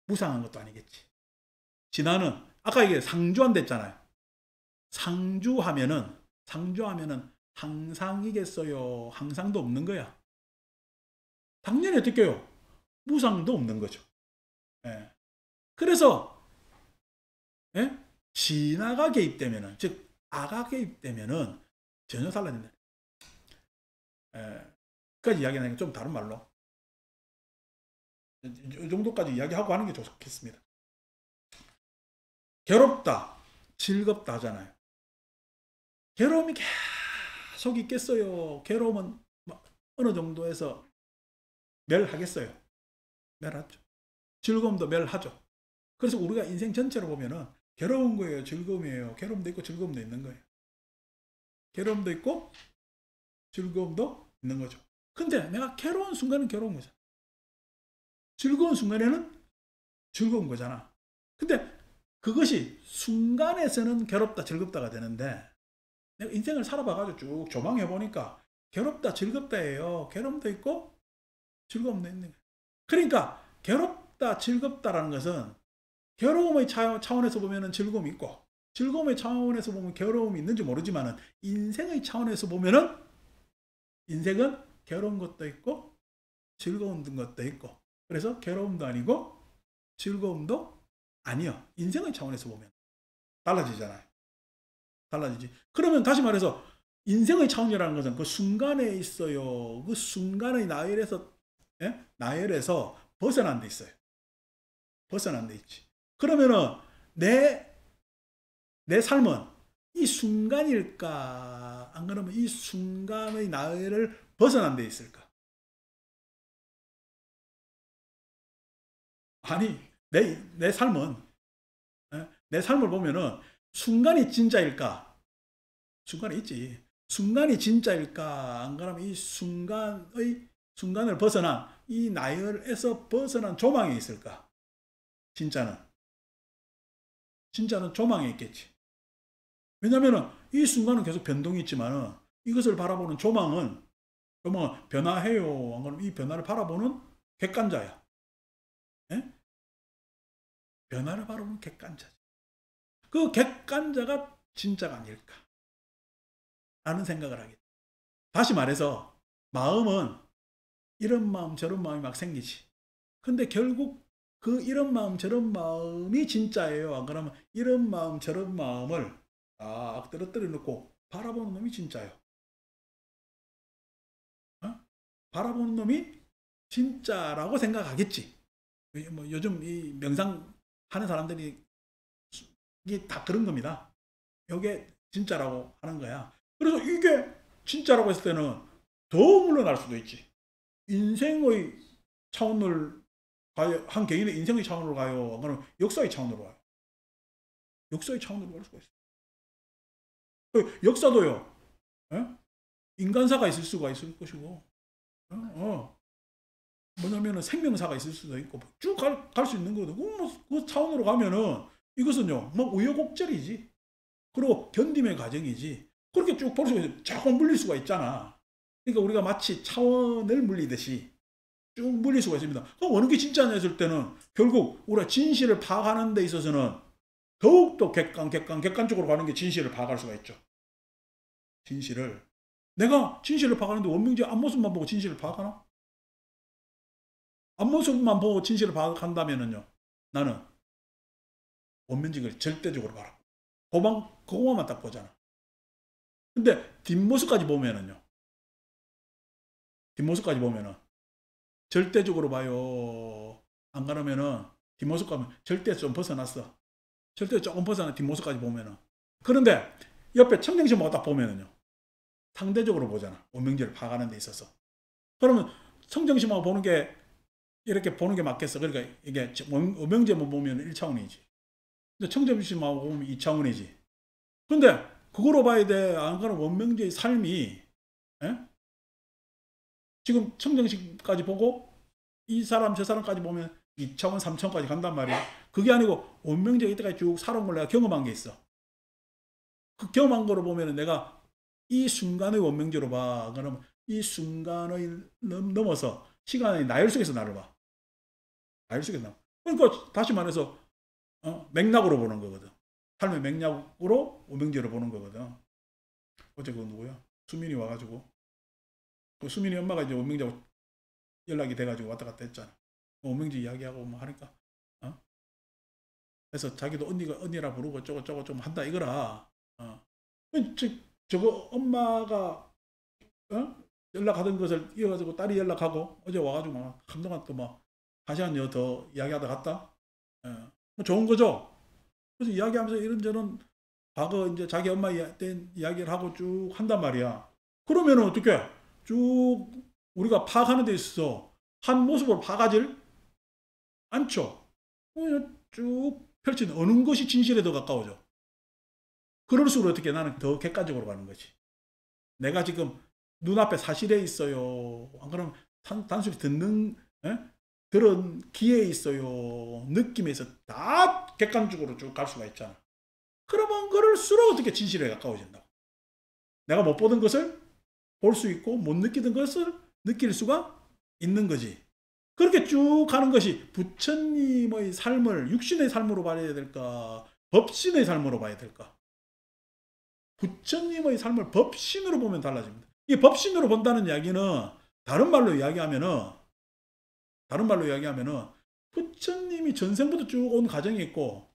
A: 무상한 것도 아니겠지. 진화는 아까 이게 상주한다 했잖아요. 상주하면은 항상이겠어요? 항상도 없는 거야. 당연히 어떻게 해요? 무상도 없는 거죠. 예. 그래서 진화가 개입되면은, 즉 아가 개입되면은 전혀 달라진다. 그까지 이야기하는 게 좀 다른 말로 이 정도까지 이야기하고 하는 게 좋겠습니다. 괴롭다, 즐겁다 하잖아요. 괴로움이 계속 있겠어요? 괴로움은 어느 정도에서 멸하겠어요? 멸하죠. 즐거움도 멸하죠. 그래서 우리가 인생 전체로 보면은 괴로운 거예요, 즐거움이에요. 괴로움도 있고 즐거움도 있는 거예요. 괴로움도 있고 즐거움도 있는 거죠. 근데 내가 괴로운 순간은 괴로운 거잖아. 즐거운 순간에는 즐거운 거잖아. 근데 그것이 순간에서는 괴롭다, 즐겁다가 되는데 내가 인생을 살아봐가지고 쭉 조망해보니까 괴롭다, 즐겁다예요. 괴로움도 있고 즐거움도 있는 거예요. 그러니까 괴롭다, 즐겁다라는 것은 괴로움의 차원에서 보면 즐거움이 있고 즐거움의 차원에서 보면 괴로움이 있는지 모르지만 인생의 차원에서 보면 인생은 괴로운 것도 있고 즐거운 것도 있고 그래서 괴로움도 아니고 즐거움도 아니요. 인생의 차원에서 보면 달라지잖아요. 달라지지. 그러면 다시 말해서 인생의 차원이라는 것은 그 순간에 있어요. 그 순간의 나열에서 벗어난 데 있어요. 벗어난 데 있지. 그러면은 내 삶은 이 순간일까? 안 그러면 이 순간의 나열을 벗어난 데 있을까? 아니, 내 삶은, 내 삶을 보면은 순간이 진짜일까? 순간이 있지. 순간이 진짜일까? 안 그러면 이 순간을 벗어난, 이 나열에서 벗어난 조망이 있을까? 진짜는 조망에 있겠지. 왜냐면은 이 순간은 계속 변동이 있지만은 이것을 바라보는 조망은 변화해요. 안 그러면 이 변화를 바라보는 객관자야. 예? 변화를 바라보는 객관자지. 그 객관자가 진짜가 아닐까? 라는 생각을 하게. 다시 말해서 마음은 이런 마음 저런 마음이 막 생기지. 근데 결국 그 이런 마음 저런 마음이 진짜예요. 안 그러면 이런 마음 저런 마음을 딱 떨어뜨려 놓고 바라보는 놈이 진짜예요. 어? 바라보는 놈이 진짜라고 생각하겠지. 뭐 요즘 이 명상 하는 사람들이 이게 다 그런 겁니다. 이게 진짜라고 하는 거야. 그래서 이게 진짜라고 했을 때는 더 물러날 수도 있지. 인생의 차원을 가요. 한 개인의 인생의 차원으로 가요. 그러면 역사의 차원으로 가요. 역사의 차원으로 갈 수가 있어요. 역사도요. 에? 인간사가 있을 수가 있을 것이고, 뭐냐면은 생명사가 있을 수도 있고, 쭉 갈 수 있는 거거든. 그 차원으로 가면은 이것은요, 뭐 우여곡절이지. 그리고 견딤의 과정이지. 그렇게 쭉 볼 수가 있어요. 자꾸 물릴 수가 있잖아. 그러니까 우리가 마치 차원을 물리듯이 쭉 물릴 수가 있습니다. 그럼 어느 게 진짜냐 했을 때는 결국 우리가 진실을 파악하는 데 있어서는 더욱더 객관적으로 가는 게 진실을 파악할 수가 있죠. 진실을. 내가 진실을 파악하는데 원명제 앞모습만 보고 진실을 파악하나? 앞모습만 보고 진실을 파악한다면은요, 나는 원면직을 절대적으로 봐라. 그거만 딱 보잖아. 근데 뒷모습까지 보면은요, 뒷모습까지 보면은 절대적으로 봐요. 안 그러면은 뒷모습 가면 절대 좀 벗어났어. 절대 조금 벗어나 뒷모습까지 보면은. 그런데 옆에 청정심하고 딱 보면은요, 상대적으로 보잖아. 원명제를 파악하는 데 있어서. 그러면 청정심하고 보는 게 이렇게 보는 게 맞겠어. 그러니까 이게 원명제만 보면 1차원이지. 근데 청정심하고 보면 2차원이지. 근데 그거로 봐야 돼. 안 그러면 원명제의 삶이, 에? 지금 청정심까지 보고 이 사람 저 사람까지 보면 2차원 3차원까지 간단 말이야. 그게 아니고 원명제가 이때까지 쭉 살아온 걸 내가 경험한 게 있어. 그 경험한 거로 보면 내가 이 순간의 원명제로 봐. 그러면 이 순간의 넘어서 시간의 나열 속에서 나를 봐. 나열 속에서 나. 그러니까 다시 말해서 맥락으로 보는 거거든. 삶의 맥락으로 원명제로 보는 거거든. 어제 그 누구야? 수민이 와가지고 그 수민이 엄마가 이제 원명제하고 연락이 돼가지고 왔다 갔다 했잖아. 원명제 이야기하고 뭐 하니까 그래서 자기도 언니라 부르고 저거 좀 한다 이거라. 저거 엄마가 연락하던 것을 이어가지고 딸이 연락하고 어제 와가지고 막 한동안 또 막 한 시간 더 이야기하다 갔다. 뭐 좋은 거죠. 그래서 이야기하면서 이런저런 과거 이제 자기 엄마 때 이야기를 하고 쭉 한단 말이야. 그러면은 어떻게 쭉 우리가 파악하는 데 있어서 한 모습으로 파악하질 않죠. 그냥 쭉 펼치는 어느 것이 진실에 더 가까워져. 그럴수록 어떻게 나는 더 객관적으로 가는 거지. 내가 지금 눈앞에 사실에 있어요. 안 그러면 단순히 들은 귀에 있어요. 느낌에서 다 객관적으로 쭉 갈 수가 있잖아. 그러면 그럴수록 어떻게 진실에 가까워진다. 내가 못 보던 것을 볼 수 있고 못 느끼던 것을 느낄 수가 있는 거지. 그렇게 쭉 가는 것이 부처님의 삶을 육신의 삶으로 봐야 될까? 법신의 삶으로 봐야 될까? 부처님의 삶을 법신으로 보면 달라집니다. 이 법신으로 본다는 이야기는 다른 말로 이야기하면은 부처님이 전생부터 쭉 온 과정이 있고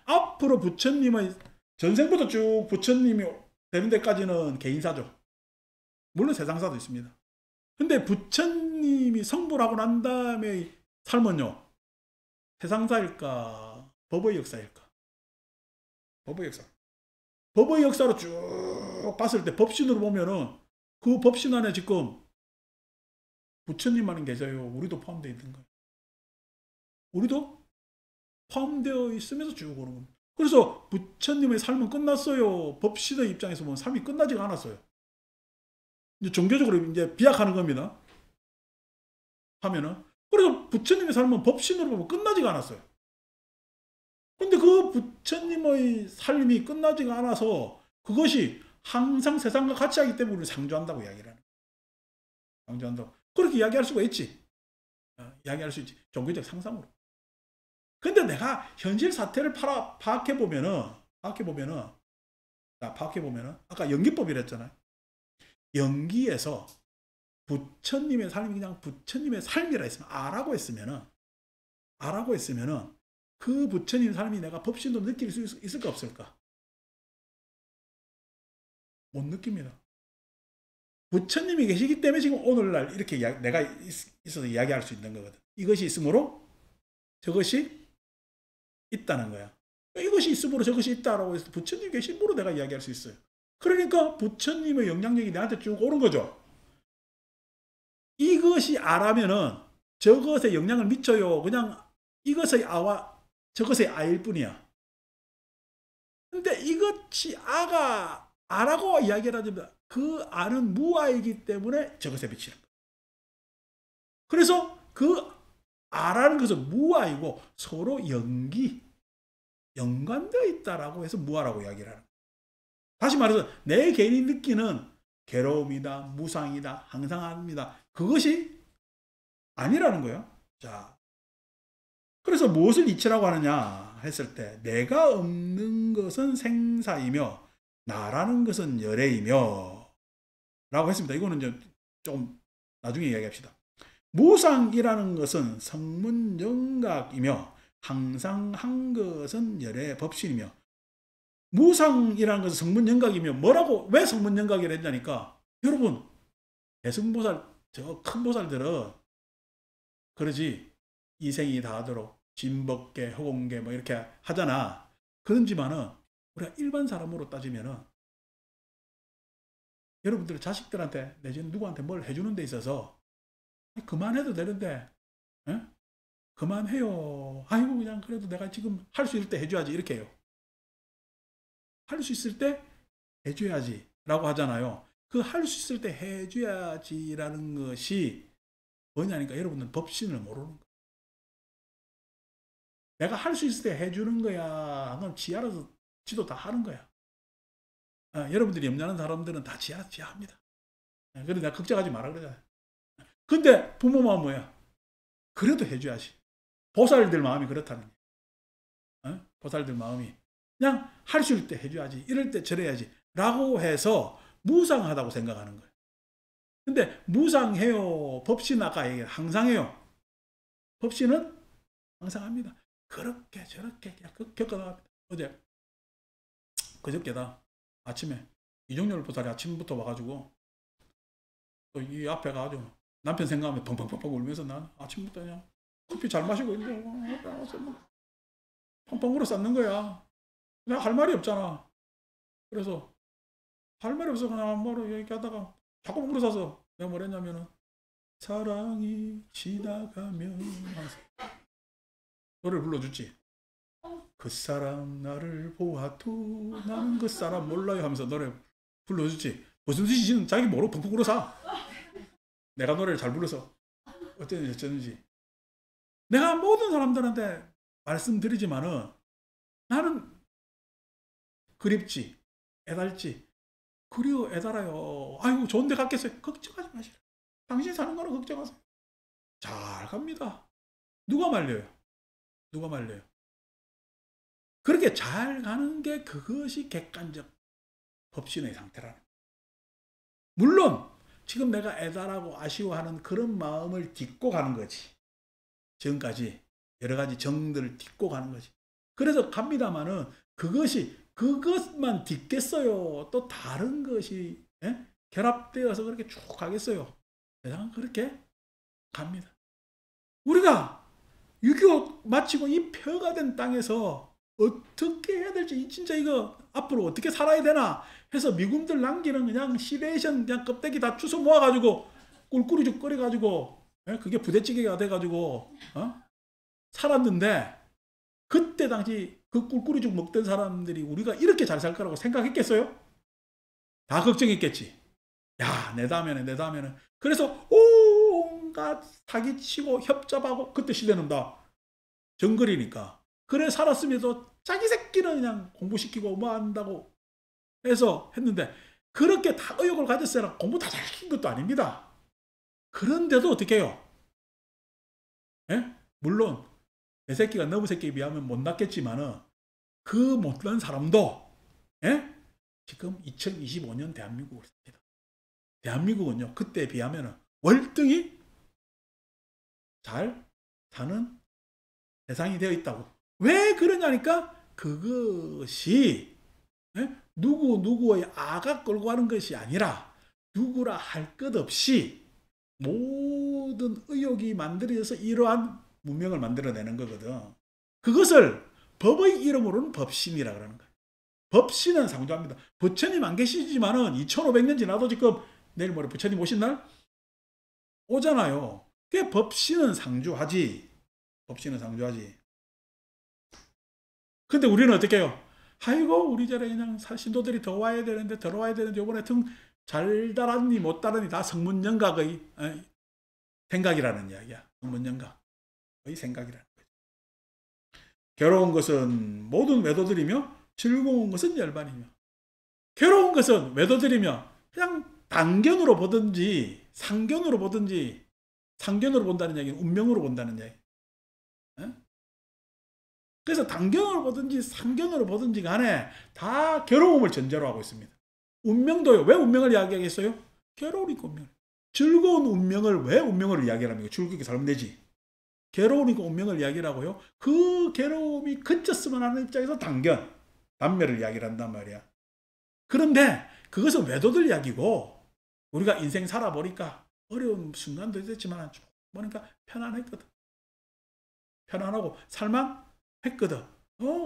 A: 앞으로 부처님의 전생부터 쭉 부처님이 되는 데까지는 개인사죠. 물론 세상사도 있습니다. 근데 부처님이 성불하고 난 다음에 삶은요, 세상사일까 법의 역사일까? 법의 역사. 법의 역사로 쭉 봤을 때 법신으로 보면은 그 법신 안에 지금 부처님만은 계셔요. 우리도 포함되어 있는 거예요. 우리도 포함되어 있으면서 쭉 오는 겁니다. 그래서 부처님의 삶은 끝났어요. 법신의 입장에서 보면 삶이 끝나지가 않았어요. 이제 종교적으로 이제 비약하는 겁니다. 하면은. 그래서 부처님의 삶은 법신으로 보면 끝나지가 않았어요. 근데 그 부처님의 삶이 끝나지가 않아서 그것이 항상 세상과 같이 하기 때문에 상주한다고 이야기를 하는 거예요. 상주한다고. 그렇게 이야기할 수가 있지. 이야기할 수 있지. 종교적 상상으로. 근데 내가 현실 사태를 파악해보면은, 아까 연기법이랬잖아요. 연기에서 부처님의 삶이 그냥 부처님의 삶이라 했으면, 아라고 했으면은, 그 부처님 삶이 내가 법신도 느낄 수 있을까 없을까? 못 느낍니다. 부처님이 계시기 때문에 지금 오늘날 이렇게 내가 있어서 이야기할 수 있는 거거든. 이것이 있으므로 저것이 있다는 거야. 이것이 있으므로 저것이 있다라고 해서 부처님 계심으로 내가 이야기할 수 있어요. 그러니까 부처님의 영향력이 내한테 쭉 오는 거죠. 이것이 아라면은 저것에 영향을 미쳐요. 그냥 이것의 아와 저것의 아일 뿐이야. 근데 이것이 아라고 이야기를 하지만 그 아는 무아이기 때문에 저것에 미치는 거야. 그래서 그 아라는 것은 무아이고 서로 연관되어 있다라고 해서 무아라고 이야기를 하는 거야. 다시 말해서 내 개인이 느끼는 괴로움이다, 무상이다, 항상합니다. 그것이 아니라는 거예요. 자, 그래서 무엇을 이치라고 하느냐 했을 때 내가 없는 것은 생사이며 나라는 것은 열애이며 라고 했습니다. 이거는 이제 조금 나중에 이야기합시다. 무상이라는 것은 성문영각이며 항상 한 것은 열애 법신이며 무상이라는 것은 성문영각이며 뭐라고 왜 성문영각이라 했냐니까 여러분 대승보살 저 큰 보살들은 그러지 이생이 다하도록 진법계 허공계 뭐 이렇게 하잖아. 그런지만은 우리가 일반 사람으로 따지면은 여러분들 자식들한테 내지는 누구한테 뭘 해주는 데 있어서 그만해도 되는데 에? 그만해요. 아이고 그냥 그래도 내가 지금 할 수 있을 때 해줘야지 이렇게 해요. 할 수 있을 때 해줘야지 라고 하잖아요. 그 할 수 있을 때 해줘야지라는 것이 뭐냐니까 여러분은 법신을 모르는 거예요. 내가 할 수 있을 때 해주는 거야. 그럼 지 알아서 지도 다 하는 거야. 여러분들이 염려하는 사람들은 다 지 알아서 합니다. 그래서 내가 걱정하지 마라 그러잖아요. 근데 부모 마음 뭐야? 그래도 해줘야지. 보살들 마음이 그렇다는 거예요. 보살들 마음이 그냥 할 수 있을 때 해줘야지. 이럴 때 저래야지. 라고 해서 무상하다고 생각하는 거예요. 근데 무상해요. 법신 아까 얘기해 항상 해요. 법신은 항상 합니다. 그렇게 저렇게 겪어나갑니다. 어제 그저께다 아침에 이종렬 보살이 아침부터 와가지고 또 이 앞에 가가지고 남편 생각하면 펑펑펑펑 울면서 난 아침부터 그냥 커피 잘 마시고 있는데 펑펑 울어 쌓는 거야. 그냥 할 말이 없잖아. 그래서 할 말이 없어 그냥 뭐로 얘기하다가 자꾸 울어 싸서 내가 뭘 했냐면은 사랑이 지나가면 노래를 불러주지. 그 사람 나를 보아도 나는 그 사람 몰라요 하면서 노래 불러주지. 무슨 뜻이지? 자기 모르고 펑펑 울어 사. 내가 노래를 잘 불러서 어쩌는지 어쩌는지. 내가 모든 사람들한테 말씀드리지만은 나는 그립지 애달지 그리워 애달아요. 아이고 좋은 데 갔겠어요. 걱정하지 마시라. 당신 사는 거는 걱정하세요. 잘 갑니다. 누가 말려요? 누가 말려요? 그렇게 잘 가는 게 그것이 객관적 법신의 상태라는 거예요. 물론 지금 내가 애달하고 아쉬워하는 그런 마음을 딛고 가는 거지. 지금까지 여러 가지 정들을 딛고 가는 거지. 그래서 갑니다마는 그것만 딛겠어요. 또 다른 것이 결합되어서 그렇게 쭉 가겠어요. 세상은 그렇게 갑니다. 우리가 6.25 마치고 이 표가 된 땅에서 어떻게 해야 될지 진짜 이거 앞으로 어떻게 살아야 되나 해서 미군들 남기는 그냥 시레이션 그냥 껍데기 다 주워 모아가지고 꿀꿀이죽 끓여가지고 그게 부대찌개가 돼가지고 살았는데 그때 당시 그 꿀꿀이죽 먹던 사람들이 우리가 이렇게 잘 살 거라고 생각했겠어요? 다 걱정했겠지. 야, 내 다음에는. 그래서 온갖 사기치고 협잡하고 그때 시대는 다 정글이니까. 그래 살았으면서 자기 새끼는 그냥 공부시키고 뭐 한다고 해서 했는데 그렇게 다 의욕을 가졌어야 공부 다 잘시킨 것도 아닙니다. 그런데도 어떻게 해요? 물론 내 새끼가 너무 새끼에 비하면 못났겠지만은 그 못난 사람도 지금 2025년 대한민국을 삽니다. 대한민국은요 그때에 비하면 월등히 잘 사는 세상이 되어 있다고. 왜 그러냐니까 그것이 누구의 아가 끌고 가는 것이 아니라 누구라 할 것 없이 모든 의욕이 만들어져서 이러한 문명을 만들어내는 거거든. 그것을 법의 이름으로는 법신이라 그러는 거예요. 법신은 상주합니다. 부처님 안 계시지만은 2500년 지나도 지금 내일 모레 부처님 오신 날 오잖아요. 그게 법신은 상주하지. 법신은 상주하지. 근데 우리는 어떻게 해요? 아이고 우리 절에 그냥 신도들이 더 와야 되는데 들어와야 되는데 이번에 잘 달았니 못 달았니 다 성문영각의 생각이라는 이야기야. 성문영각의 생각이라는 거죠. 괴로운 것은 모든 외도들이며 즐거운 것은 열반이며, 괴로운 것은 외도들이며 그냥 단견으로 보든지 상견으로 보든지, 상견으로 본다는 이야기는 운명으로 본다는 이야기. 그래서 단견으로 보든지 상견으로 보든지 간에 다 괴로움을 전제로 하고 있습니다. 운명도요. 왜 운명을 이야기하겠어요? 괴로우니까 운명. 즐거운 운명을 왜 운명을 이야기하랍니까? 즐겁게 살면 되지. 괴로우니까 운명을 이야기하고요. 그 괴로움이 그쳤으면 하는 입장에서 단견, 단멸을 이야기를 한단 말이야. 그런데 그것은 외도들 이야기고, 우리가 인생 살아보니까 어려운 순간도 있었지만 보니까 편안했거든. 편안하고 살만 했거든.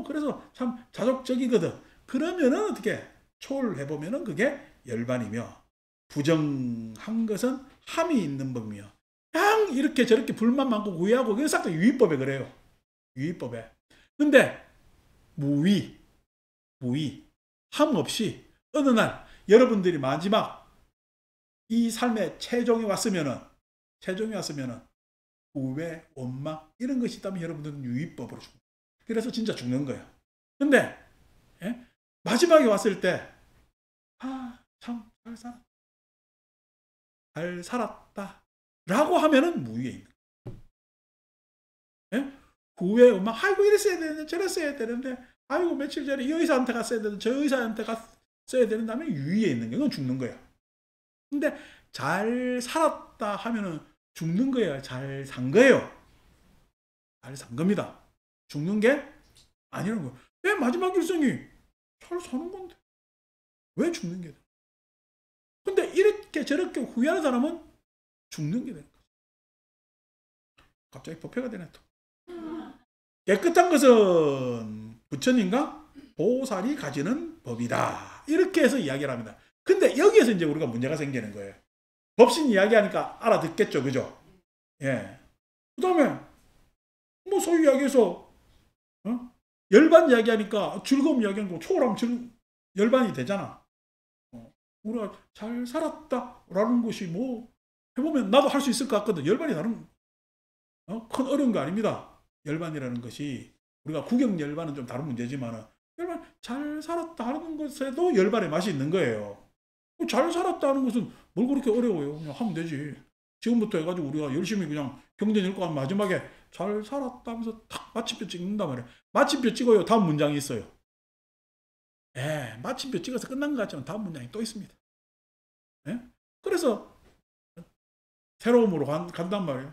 A: 그래서 참 자족적이거든. 그러면은 어떻게 초월해보면은 그게 열반이며, 부정한 것은 함이 있는 법이며, 그냥 이렇게 저렇게 불만 많고 구애하고, 그게 싹 다 유의법에 그래요. 유의법에. 근데 무의, 함 없이 어느 날 여러분들이 마지막 이 삶의 최종이 왔으면은 우회, 원망 이런 것이 있다면 여러분들은 유의법으로 죽는 거예요. 그래서 진짜 죽는 거예요. 근데 마지막에 왔을 때 참 잘 살았다 라고 하면은 무위에 있는 거예요. 후회, 원망, 아이고 이랬어야 되는데 저랬어야 되는데, 아이고 며칠 전에 이 의사한테 갔어야 되는데 저 의사한테 갔어야 되는데 하면 유위에 있는 거예요. 이건 죽는 거예요. 근데 잘 살았다 하면은 죽는 거예요? 잘 산 거예요? 잘 산 겁니다. 죽는 게 아니라는 거예요. 내 마지막 일생이 잘 사는 건데 왜 죽는 게 돼? 근데 이렇게 저렇게 후회하는 사람은 죽는 게 되는 거예요. 갑자기 법회가 되네 또. 깨끗한 것은 부처님과 보살이 가지는 법이다. 이렇게 해서 이야기를 합니다. 근데 여기에서 이제 우리가 문제가 생기는 거예요. 법신 이야기하니까 알아듣겠죠, 그죠? 예. 그 다음에, 소위 이야기해서, 열반 이야기하니까 즐거움 이야기하는 거 초월하면 열반이 되잖아. 우리가 잘 살았다라는 것이 해보면 나도 할 수 있을 것 같거든. 열반이 다른, 큰 어려운 거 아닙니다. 열반이라는 것이, 우리가 구경 열반은 좀 다른 문제지만, 열반, 잘 살았다 하는 것에도 열반의 맛이 있는 거예요. 잘 살았다 하는 것은 뭘 그렇게 어려워요. 그냥 하면 되지. 지금부터 해가지고 우리가 열심히 그냥 경전 읽고 하면 마지막에 잘 살았다 하면서 탁 마침표 찍는단 말이에요. 마침표 찍어요. 다음 문장이 있어요. 마침표 찍어서 끝난 것 같지만 다음 문장이 또 있습니다. 그래서 새로움으로 간단 말이에요.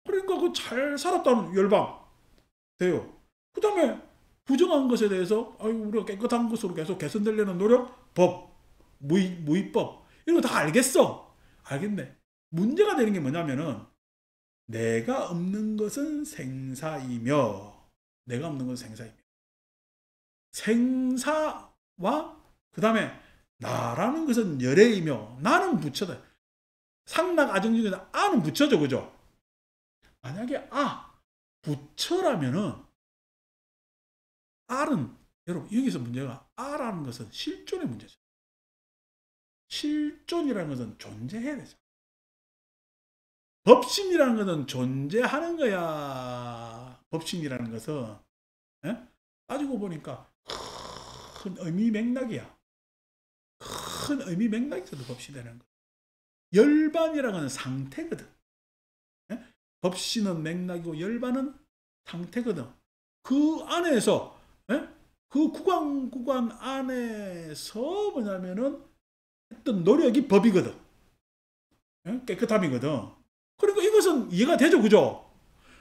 A: 그러니까 그 잘 살았다는 열방 돼요. 그 다음에 부정한 것에 대해서 우리가 깨끗한 것으로 계속 개선되려는 노력, 법, 무의법 이런 거 다 알겠어. 알겠네. 문제가 되는 게 뭐냐면은 내가 없는 것은 생사이며, 생사와 그 다음에 나라는 것은 열애이며, 나는 부처다. 상락 아정 중에서 아는 부처죠, 그죠? 만약에 부처라면은 알은, 여러분 여기서 문제가, 아라는 것은 실존의 문제죠. 실존이라는 것은 존재해야 되죠. 법신이라는 것은 존재하는 거야. 법신이라는 것은 따지고 보니까 큰 의미 맥락이야. 큰 의미 맥락에서도 법신이라는 거. 열반이라는 것은 상태거든. 법신은 맥락이고 열반은 상태거든. 그 안에서 그 구간 안에서 뭐냐면은 했던 노력이 법이거든. 깨끗함이거든. 그러니까 이것은 이해가 되죠, 그죠?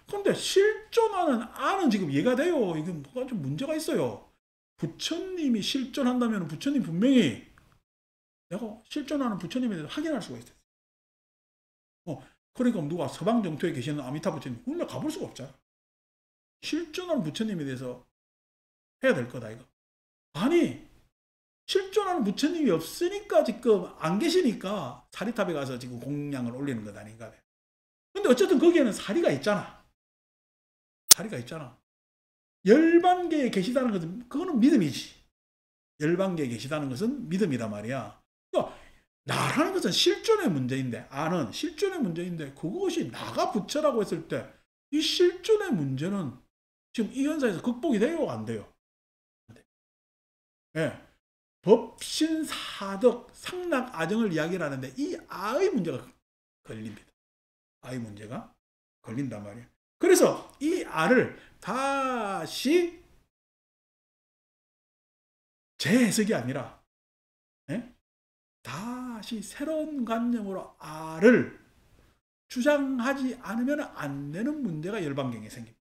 A: 그런데 실존하는 아는 지금 이해가 돼요. 이게 뭐가 좀 문제가 있어요. 부처님이 실존한다면 부처님 분명히 내가 실존하는 부처님에 대해서 확인할 수가 있어요. 그러니까 누가 서방 정토에 계시는 아미타 부처님 우리가 가볼 수가 없잖아. 실존하는 부처님에 대해서 해야 될 거다 이거. 아니 실존하는 부처님이 없으니까 지금 안 계시니까 사리탑에 가서 지금 공양을 올리는 것 아닌가. 근데 어쨌든 거기에는 사리가 있잖아. 사리가 있잖아. 열반계에 계시다는 것은 그거는 믿음이지. 열반계에 계시다는 것은 믿음이란 말이야. 그러니까 나라는 것은 실존의 문제인데, 아는 실존의 문제인데 그것이 나가 부처라고 했을 때 이 실존의 문제는 지금 이 현상에서 극복이 돼요? 안 돼요? 안 돼요. 네. 법신사덕 상락아정을 이야기를 하는데 이 아의 문제가 걸립니다. 아의 문제가 걸린단 말이에요. 그래서 이 아를 다시 재해석이 아니라 다시 새로운 관념으로 아를 주장하지 않으면 안 되는 문제가 열반경에 생깁니다.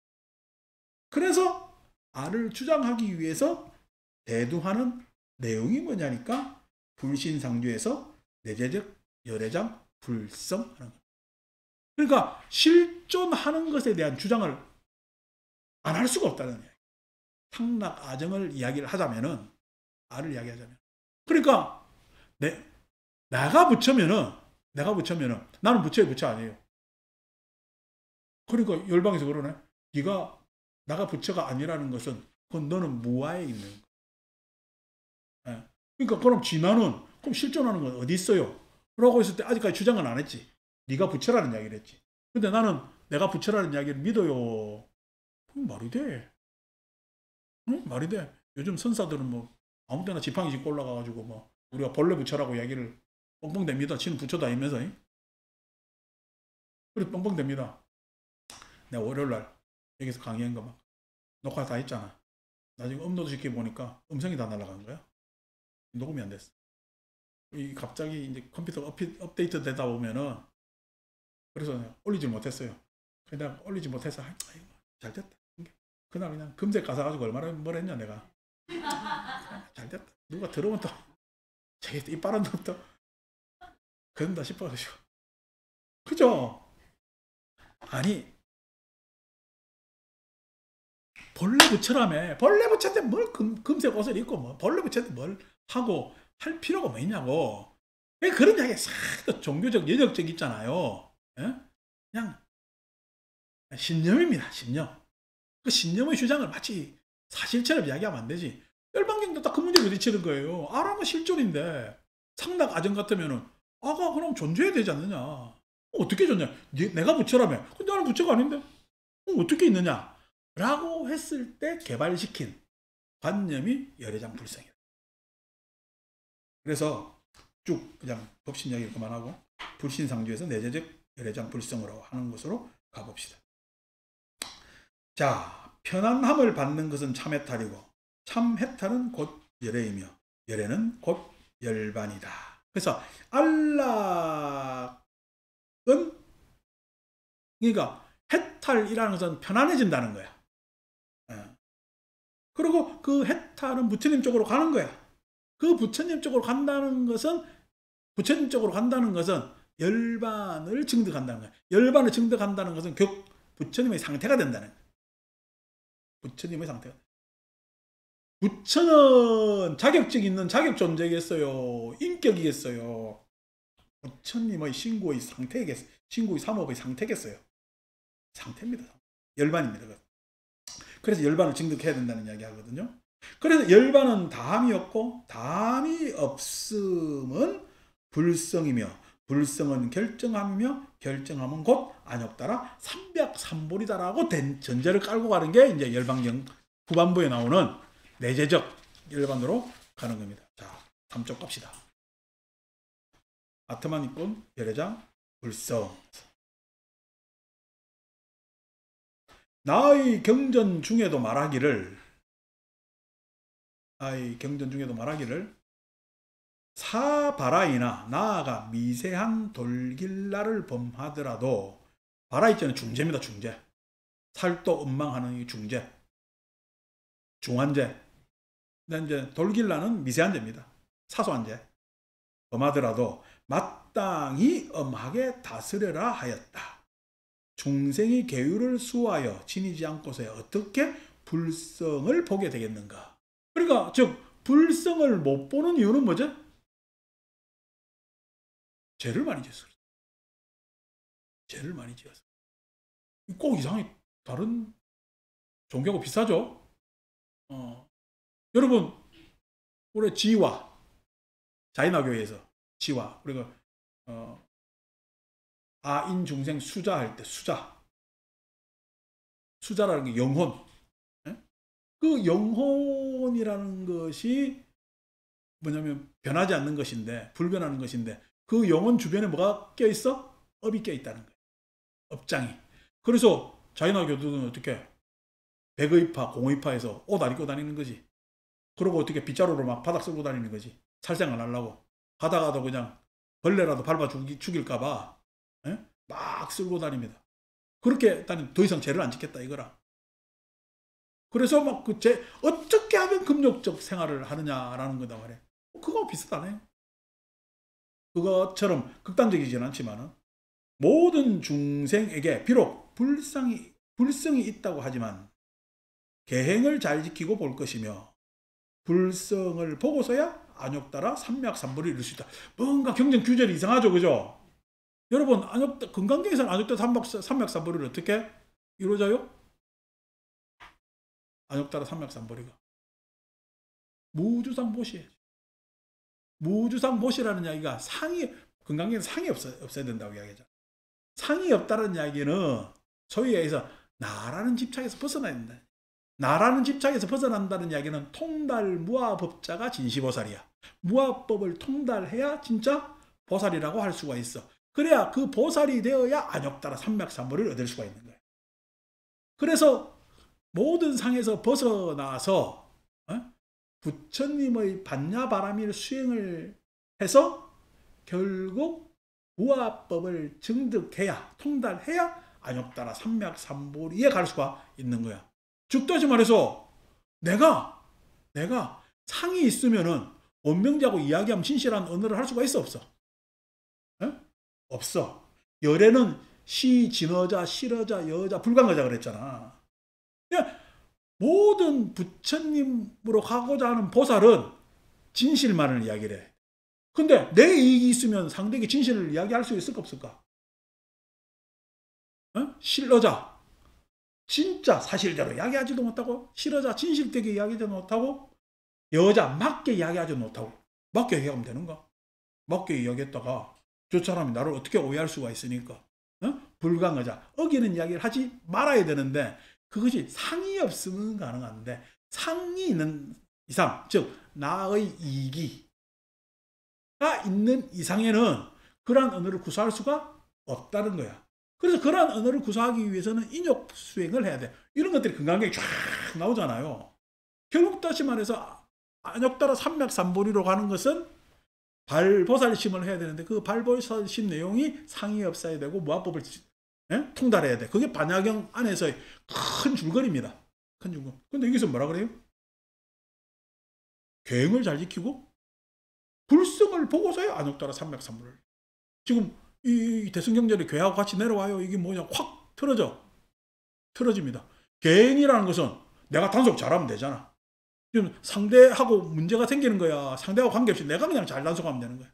A: 그래서 아를 주장하기 위해서 대두하는 내용이 뭐냐니까 불신상주에서 내재적 열애장 불성하는 것. 그러니까 실존하는 것에 대한 주장을 안 할 수가 없다는 거예요. 상락아정을 이야기를 하자면은 아를 이야기하자면 그러니까 내가 부처면은 나는 부처의 부처 아니에요. 그러니까 열방에서 그러네. 네가 나가 부처가 아니라는 것은 그건 너는 무아에 있는 거야. 그러니까 그럼 진화는 그럼 실존하는 건 어디 있어요? 라고 했을 때 아직까지 주장은 안 했지. 네가 부처라는 이야기를 했지. 근데 나는 내가 부처라는 이야기를 믿어요. 그럼 말이 돼. 응? 말이 돼. 요즘 선사들은 뭐 아무 때나 지팡이 짚고 올라가가지고 뭐 우리가 벌레 부처라고 이야기를 뻥뻥댑니다. 지는 부처도 아니면서. 그래 뻥뻥댑니다. 내가 월요일날 여기서 강의한 거 막 녹화 다 했잖아. 나중에 업로드 시켜 보니까 음성이 다 날아간 거야. 녹음이 안 됐어. 이 갑자기 이제 컴퓨터 업데이트 되다 보면은 그래서 올리질 못했어요. 그냥 올리지 못해서 아이고 잘 됐다. 그날 그냥 금색 가사 가지고 얼마나 뭘 했냐 내가. 잘 됐다. 누가 들으면 또 저게 이빨은 또 그런다 싶어가지고. 그죠? 아니 벌레 부처라며. 벌레 부처한테 뭘 금색 옷을 입고 뭐 벌레 부처한테 뭘 하고 할 필요가 뭐 있냐고. 왜 그런 이야기가 싹 종교적 예적적 있잖아요. 예? 그냥 신념입니다. 신념. 그 신념의 주장을 마치 사실처럼 이야기하면 안 되지. 열반경도 딱 그 문제를 부딪히는 거예요. 아라가 실존인데 상락 아정 같으면은 아가 그럼 존재해야 되지 않느냐. 어떻게 존재? 내가 부처라며. 근데 나는 부처가 아닌데 어떻게 있느냐. 라고 했을 때 개발시킨 관념이 열애장 불성이에요. 그래서 쭉 그냥 법신 이야기를 그만하고 불신상주에서 내재적 열애장 불성으로 하는 것으로 가봅시다. 자, 편안함을 받는 것은 참해탈이고 참해탈은 곧 열애이며 열애는 곧 열반이다. 그래서 안락은 그러니까 해탈이라는 것은 편안해진다는 거야. 그리고 그 해탈은 부처님 쪽으로 가는 거야. 그 부처님 쪽으로 간다는 것은 열반을 증득한다는 거야. 열반을 증득한다는 것은 즉 부처님의 상태가 된다는 거야. 부처님의 상태가. 부처는 자격증 있는 자격 존재겠어요? 인격이겠어요? 부처님의 신구의 상태겠어요? 신구의 삼업의 상태겠어요? 상태입니다. 열반입니다. 그래서 열반을 증득해야 된다는 이야기 하거든요. 그래서 열반은 다함이 없고 다함이 없음은 불성이며 불성은 결정함이며 결정함은 곧 안욕따라 삼백삼볼이다라고 된 전제를 깔고 가는 게 이제 열반경 후반부에 나오는 내재적 열반으로 가는 겁니다. 자, 3쪽 갑시다. 아트만이꾼 열애장 불성. 나의 경전 중에도 말하기를 사바라이나 나아가 미세한 돌길라를 범하더라도 바라이자는 중재입니다. 중재. 살도 엉망하는 이 중재. 중환재. 근데 이제 돌길라는 미세한 죄입니다. 사소한 죄. 범하더라도 마땅히 엄하게 다스려라 하였다. 중생이 계율을 수하여 지니지 않고서야 어떻게 불성을 보게 되겠는가. 그러니까 즉 불성을 못 보는 이유는 뭐죠? 죄를 많이 지었어. 죄를 많이 지었어. 꼭 이상하게 다른 종교하고 비슷하죠? 여러분, 우리 지와, 자이나교회에서 지와, 그리고 아인 중생 수자 할 때 수자라는 게 영혼. 그 영혼이라는 것이 뭐냐면 변하지 않는 것인데, 불변하는 것인데, 그 영혼 주변에 뭐가 껴있어? 업이 껴있다는 거예요. 업장이. 그래서 자이나교도는 어떻게 백의파, 공의파에서 옷 안 입고 다니는 거지. 그러고 어떻게 빗자루로 막 바닥 쓸고 다니는 거지. 살생을 하려고. 가다가도 그냥 벌레라도 밟아 죽일까봐 막 쓸고 다닙니다. 그렇게 다니면 더 이상 죄를 안 짓겠다 이거라. 그래서 막 그 죄 어떻게 하면 금욕적 생활을 하느냐라는 거다 말이에요. 그거 비슷하네. 그것처럼 극단적이지는 않지만은 모든 중생에게 비록 불성이 있다고 하지만 계행을 잘 지키고 볼 것이며 불성을 보고서야 안욕따라 삼맥삼보를 이룰 수 있다. 뭔가 경전 규절이 이상하죠, 그죠? 여러분, 건강경에서는 안욕따라 삼맥삼보를 어떻게 이루어져요? 안욕따라 삼맥삼보리가 무주상보시. 무주상보시라는 이야기가 건강경에는 상이 없어야 된다고 이야기하죠. 상이 없다는 이야기는 소위 얘기해서 나라는 집착에서 벗어나야 된다. 나라는 집착에서 벗어난다는 이야기는 통달무아법자가 진시보살이야. 무아법을 통달해야 진짜 보살이라고 할 수가 있어. 그래야 그 보살이 되어야 안욕따라 삼맥삼보를 얻을 수가 있는 거야. 그래서 모든 상에서 벗어나서 부처님의 반야바라밀 수행을 해서 결국 무아법을 증득해야, 통달해야 안욕따라 삼맥삼보리에 갈 수가 있는 거야. 즉 다시 말해서 내가 상이 있으면은 원명자하고 이야기하면 진실한 언어를 할 수가 있어, 없어? 없어. 열애는 시, 진어자, 실어자, 여자, 불광어자 그랬잖아. 모든 부처님으로 가고자 하는 보살은 진실만을 이야기를 해. 근데 내 이익이 있으면 상대에게 진실을 이야기할 수 있을까 없을까? 실어자 진짜 사실대로 이야기하지도 못하고, 실어자 진실되게 이야기하지도 못하고, 여자 맞게 이야기하지 못하고. 맞게 이야기하면 되는가? 맞게 이야기했다가 저 사람이 나를 어떻게 오해할 수가 있으니까 불강하자, 어기는 이야기를 하지 말아야 되는데, 그것이 상이 없으면 가능한데 상이 있는 이상, 즉 나의 이익이 있는 이상에는 그러한 언어를 구사할 수가 없다는 거야. 그래서 그러한 언어를 구사하기 위해서는 인욕 수행을 해야 돼. 이런 것들이 건강경에 쫙 나오잖아요. 결국 다시 말해서 안욕따라 삼맥삼보리로 가는 것은 발보살심을 해야 되는데, 그 발보살심 내용이 상이 없어야 되고 무아법을 통달해야 돼. 그게 반야경 안에서의 큰 줄거리입니다. 큰 줄거리. 근데 여기서 뭐라 그래요? 계행을 잘 지키고 불성을 보고서야 안욕따라 삼맥삼보를. 지금 이 대승경전에 괴하고 같이 내려와요. 이게 뭐냐, 확 틀어집니다. 계행이라는 것은 내가 단속 잘하면 되잖아. 지금 상대하고 문제가 생기는 거야. 상대하고 관계없이 내가 그냥 잘 단속하면 되는 거야.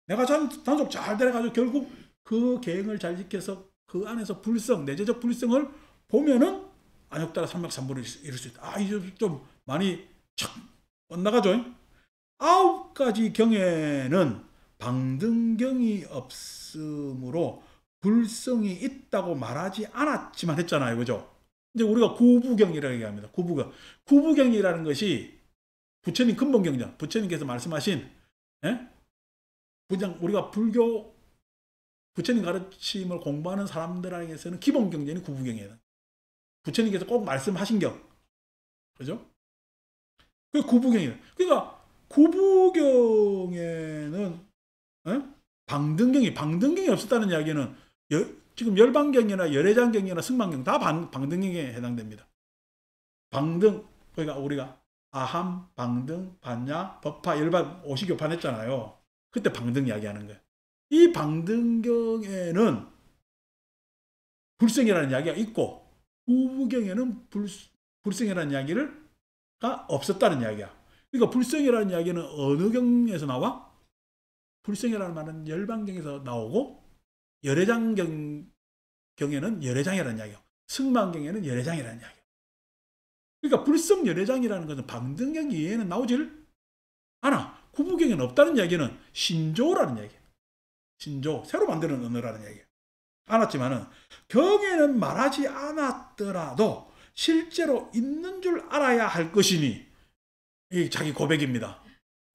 A: 내가 단속 잘 돼가지고 결국 그 계행을 잘 지켜서 그 안에서 내재적 불성을 보면은 안욕따라 삼맥삼보를 이룰 수 있다. 이제 좀 많이 착 엇나가죠. 9가지 경에는 방등경이 없으므로 불성이 있다고 말하지 않았지만 했잖아요. 그죠? 이제 우리가 구부경이라고 얘기합니다. 구부경이라는 것이 부처님 근본경전, 부처님께서 말씀하신, 그냥 우리가 불교 부처님 가르침을 공부하는 사람들에게서는 기본경전이 구부경이에요. 부처님께서 꼭 말씀하신 경. 그죠? 그게 구부경이에요. 그러니까 구부경에는 방등경이 없었다는 이야기는 지금 열반경이나 열애장경이나 승만경 다 방등경에 해당됩니다. 방등, 그러니까 우리가 아함, 방등, 반야, 법화, 열반, 오시교판 했잖아요. 그때 방등 이야기하는 거예요. 이 방등경에는 불성이라는 이야기가 있고 부부경에는 불성이라는 이야기가 없었다는 이야기야. 그러니까 불성이라는 이야기는 어느 경에서 나와? 불성이라는 말은 열반경에서 나오고 열애장경에는 열애장이라는 이야기야. 승만경에는 열애장이라는 이야기야. 그러니까 불성 열애장이라는 것은 방등경 이외에는 나오질 않아. 구부경에는 없다는 이야기는 신조라는 이야기야. 신조, 새로 만드는 언어라는 이야기야. 않았지만은 경에는 말하지 않았더라도 실제로 있는 줄 알아야 할 것이니 이 자기 고백입니다.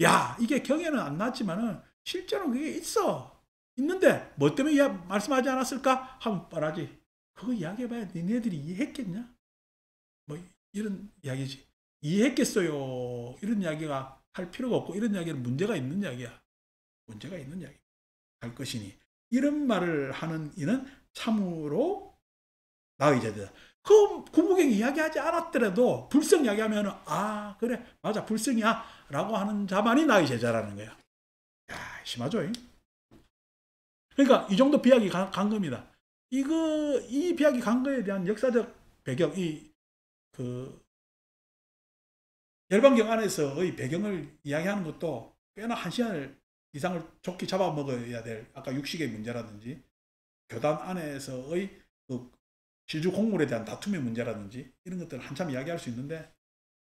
A: 야, 이게 경에는 안 나왔지만은 실제로 그게 있어. 있는데 뭐 때문에 말씀하지 않았을까? 하면 뻔하지. 그거 이야기해봐야 니네들이 이해했겠냐? 뭐 이런 이야기지. 이해했겠어요. 이런 이야기가 할 필요가 없고 이런 이야기는 문제가 있는 이야기야. 문제가 있는 이야기. 할 것이니. 이런 말을 하는 이는 참으로 나의 제자다. 그 구부경이 이야기하지 않았더라도 불성 이야기하면 아 그래 맞아 불성이야 라고 하는 자만이 나의 제자라는 거야. 야 심하죠. 그러니까 이 정도 비약이 간 겁니다. 이 비약이 간 거에 대한 역사적 배경, 열반경 안에서의 배경을 이야기하는 것도 꽤나 1시간 이상을 좋게 잡아먹어야 될 아까 육식의 문제라든지 교단 안에서의 그 실주 공물에 대한 다툼의 문제라든지 이런 것들을 한참 이야기할 수 있는데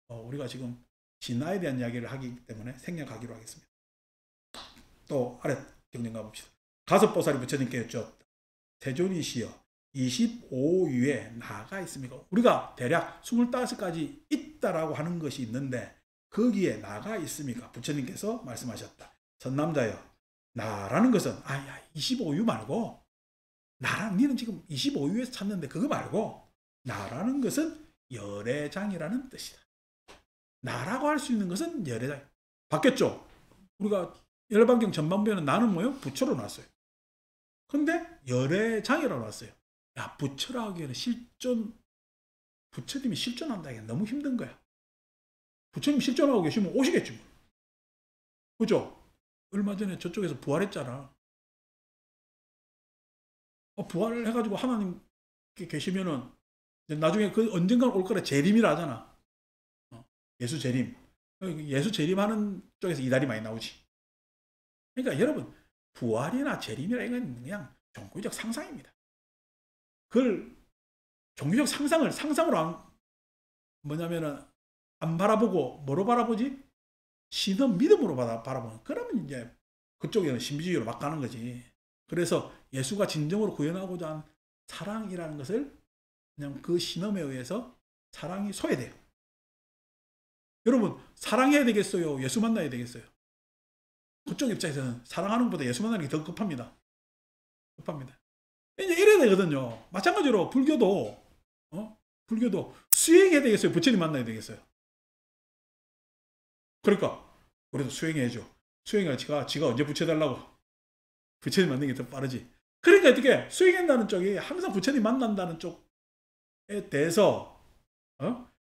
A: 우리가 지금 진화에 대한 이야기를 하기 때문에 생략하기로 하겠습니다. 또 아래 경전 가봅시다. 가섭보살이 부처님께 여쭈었다. 세존이시여 25유에 나가 있습니까? 우리가 대략 25가지 있다라고 하는 것이 있는데 거기에 나가 있습니까? 부처님께서 말씀하셨다. 선남자여 나라는 것은 아야 25유 말고 나랑 니는 지금 25유에서 찾는데 그거 말고 나라는 것은 열애장이라는 뜻이다. 나라고 할 수 있는 것은 열애장. 바뀌었죠? 우리가 열반경 전반부에는 나는 뭐요? 부처로 나왔어요. 근데 열애장이라고 나왔어요. 야 부처라 하기에는 부처님이 실존한다기엔 너무 힘든 거야. 부처님 실존하고 계시면 오시겠지 뭐. 그죠? 얼마 전에 저쪽에서 부활했잖아. 부활을 해가지고 하나님 계시면은 나중에 그 언젠가 올 거라 재림이라 하잖아. 예수 재림. 예수 재림하는 쪽에서 이달이 많이 나오지. 그러니까 여러분 부활이나 재림이나 이건 그냥 종교적 상상입니다. 그걸 종교적 상상으로 뭐냐면은 안 바라보고 뭐로 바라보지? 신은 믿음으로 바라보는. 그러면 이제 그쪽에는 신비주의로 막 가는 거지. 그래서 예수가 진정으로 구현하고자 한 사랑이라는 것을 그냥 그 신험에 의해서 사랑이 소외돼요. 여러분 사랑해야 되겠어요? 예수 만나야 되겠어요? 그쪽 입장에서는 사랑하는 것보다 예수 만나는 게 더 급합니다. 급합니다. 이제 이래야 되거든요. 마찬가지로 불교도 수행해야 되겠어요? 부처님 만나야 되겠어요? 그러니까 우리도 수행해야죠. 수행을 지가 언제 부처달라고 부처님 만나는 게 더 빠르지. 그러니까 어떻게 수행한다는 쪽이 항상 부처님 만난다는 쪽에 대해서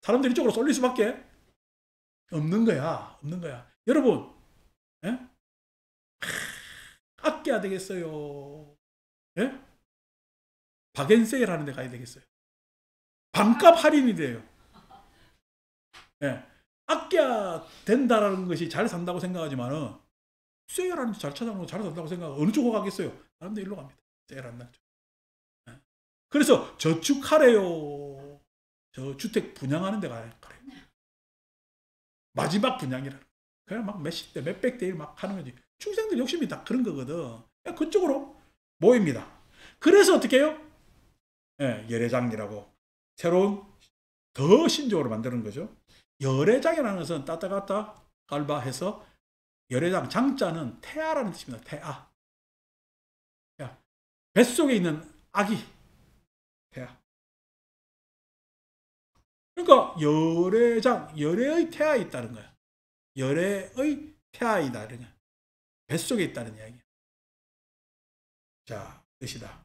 A: 사람들이 이쪽으로 쏠릴 수밖에 없는 거야. 여러분 아껴야 되겠어요. 예? 박앤세일 하는 데 가야 되겠어요. 반값 할인이 돼요. 예. 아껴야 된다라는 것이 잘 산다고 생각하지만은 세일하는 데 잘 찾아보고 잘 산다고 생각하고 어느 쪽으로 가겠어요? 사람들 일로 갑니다. 세일하는 쪽. 예. 그래서 저축하래요. 저 주택 분양하는 데 가래요. 마지막 분양이라. 그냥 막 몇십 대, 몇백 대 일 막 하는 거지. 중생들 욕심이 다 그런 거거든. 그쪽으로 모입니다. 그래서 어떻게 해요? 예, 열애장이라고 새로운 더 신조어로 만드는 거죠. 열애장이라는 것은 따따가따 깔바 해서 열애장 장자는 태아라는 뜻입니다. 태아. 뱃속에 있는 아기. 태아. 그러니까 열애장, 열애의 태아에 있다는 거야. 열애의 태아이다. 이런 뱃속에 있다는 이야기야. 자, 뜻이다.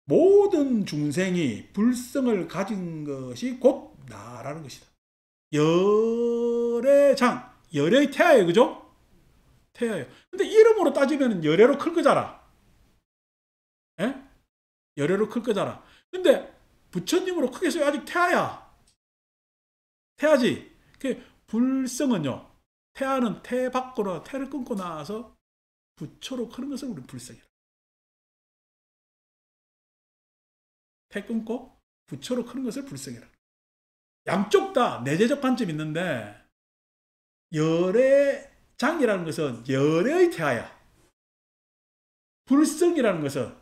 A: 모든 중생이 불성을 가진 것이 곧 나라는 것이다. 열애장, 열애의 태아예요. 그죠? 태아예요. 근데 이름은 이름으로 따지면 열애로 클 거잖아. 예? 열애로 클 거잖아. 근데 부처님으로 크게 써야 아직 태아야. 태아지. 그 불성은요. 태아는 태 밖으로 태를 끊고 나서 부처로 크는 것을 우리 불성이라. 태 끊고 부처로 크는 것을 불성이라. 양쪽 다 내재적 관점이 있는데 열애장이라는 것은 열애의 태아야. 불성이라는 것은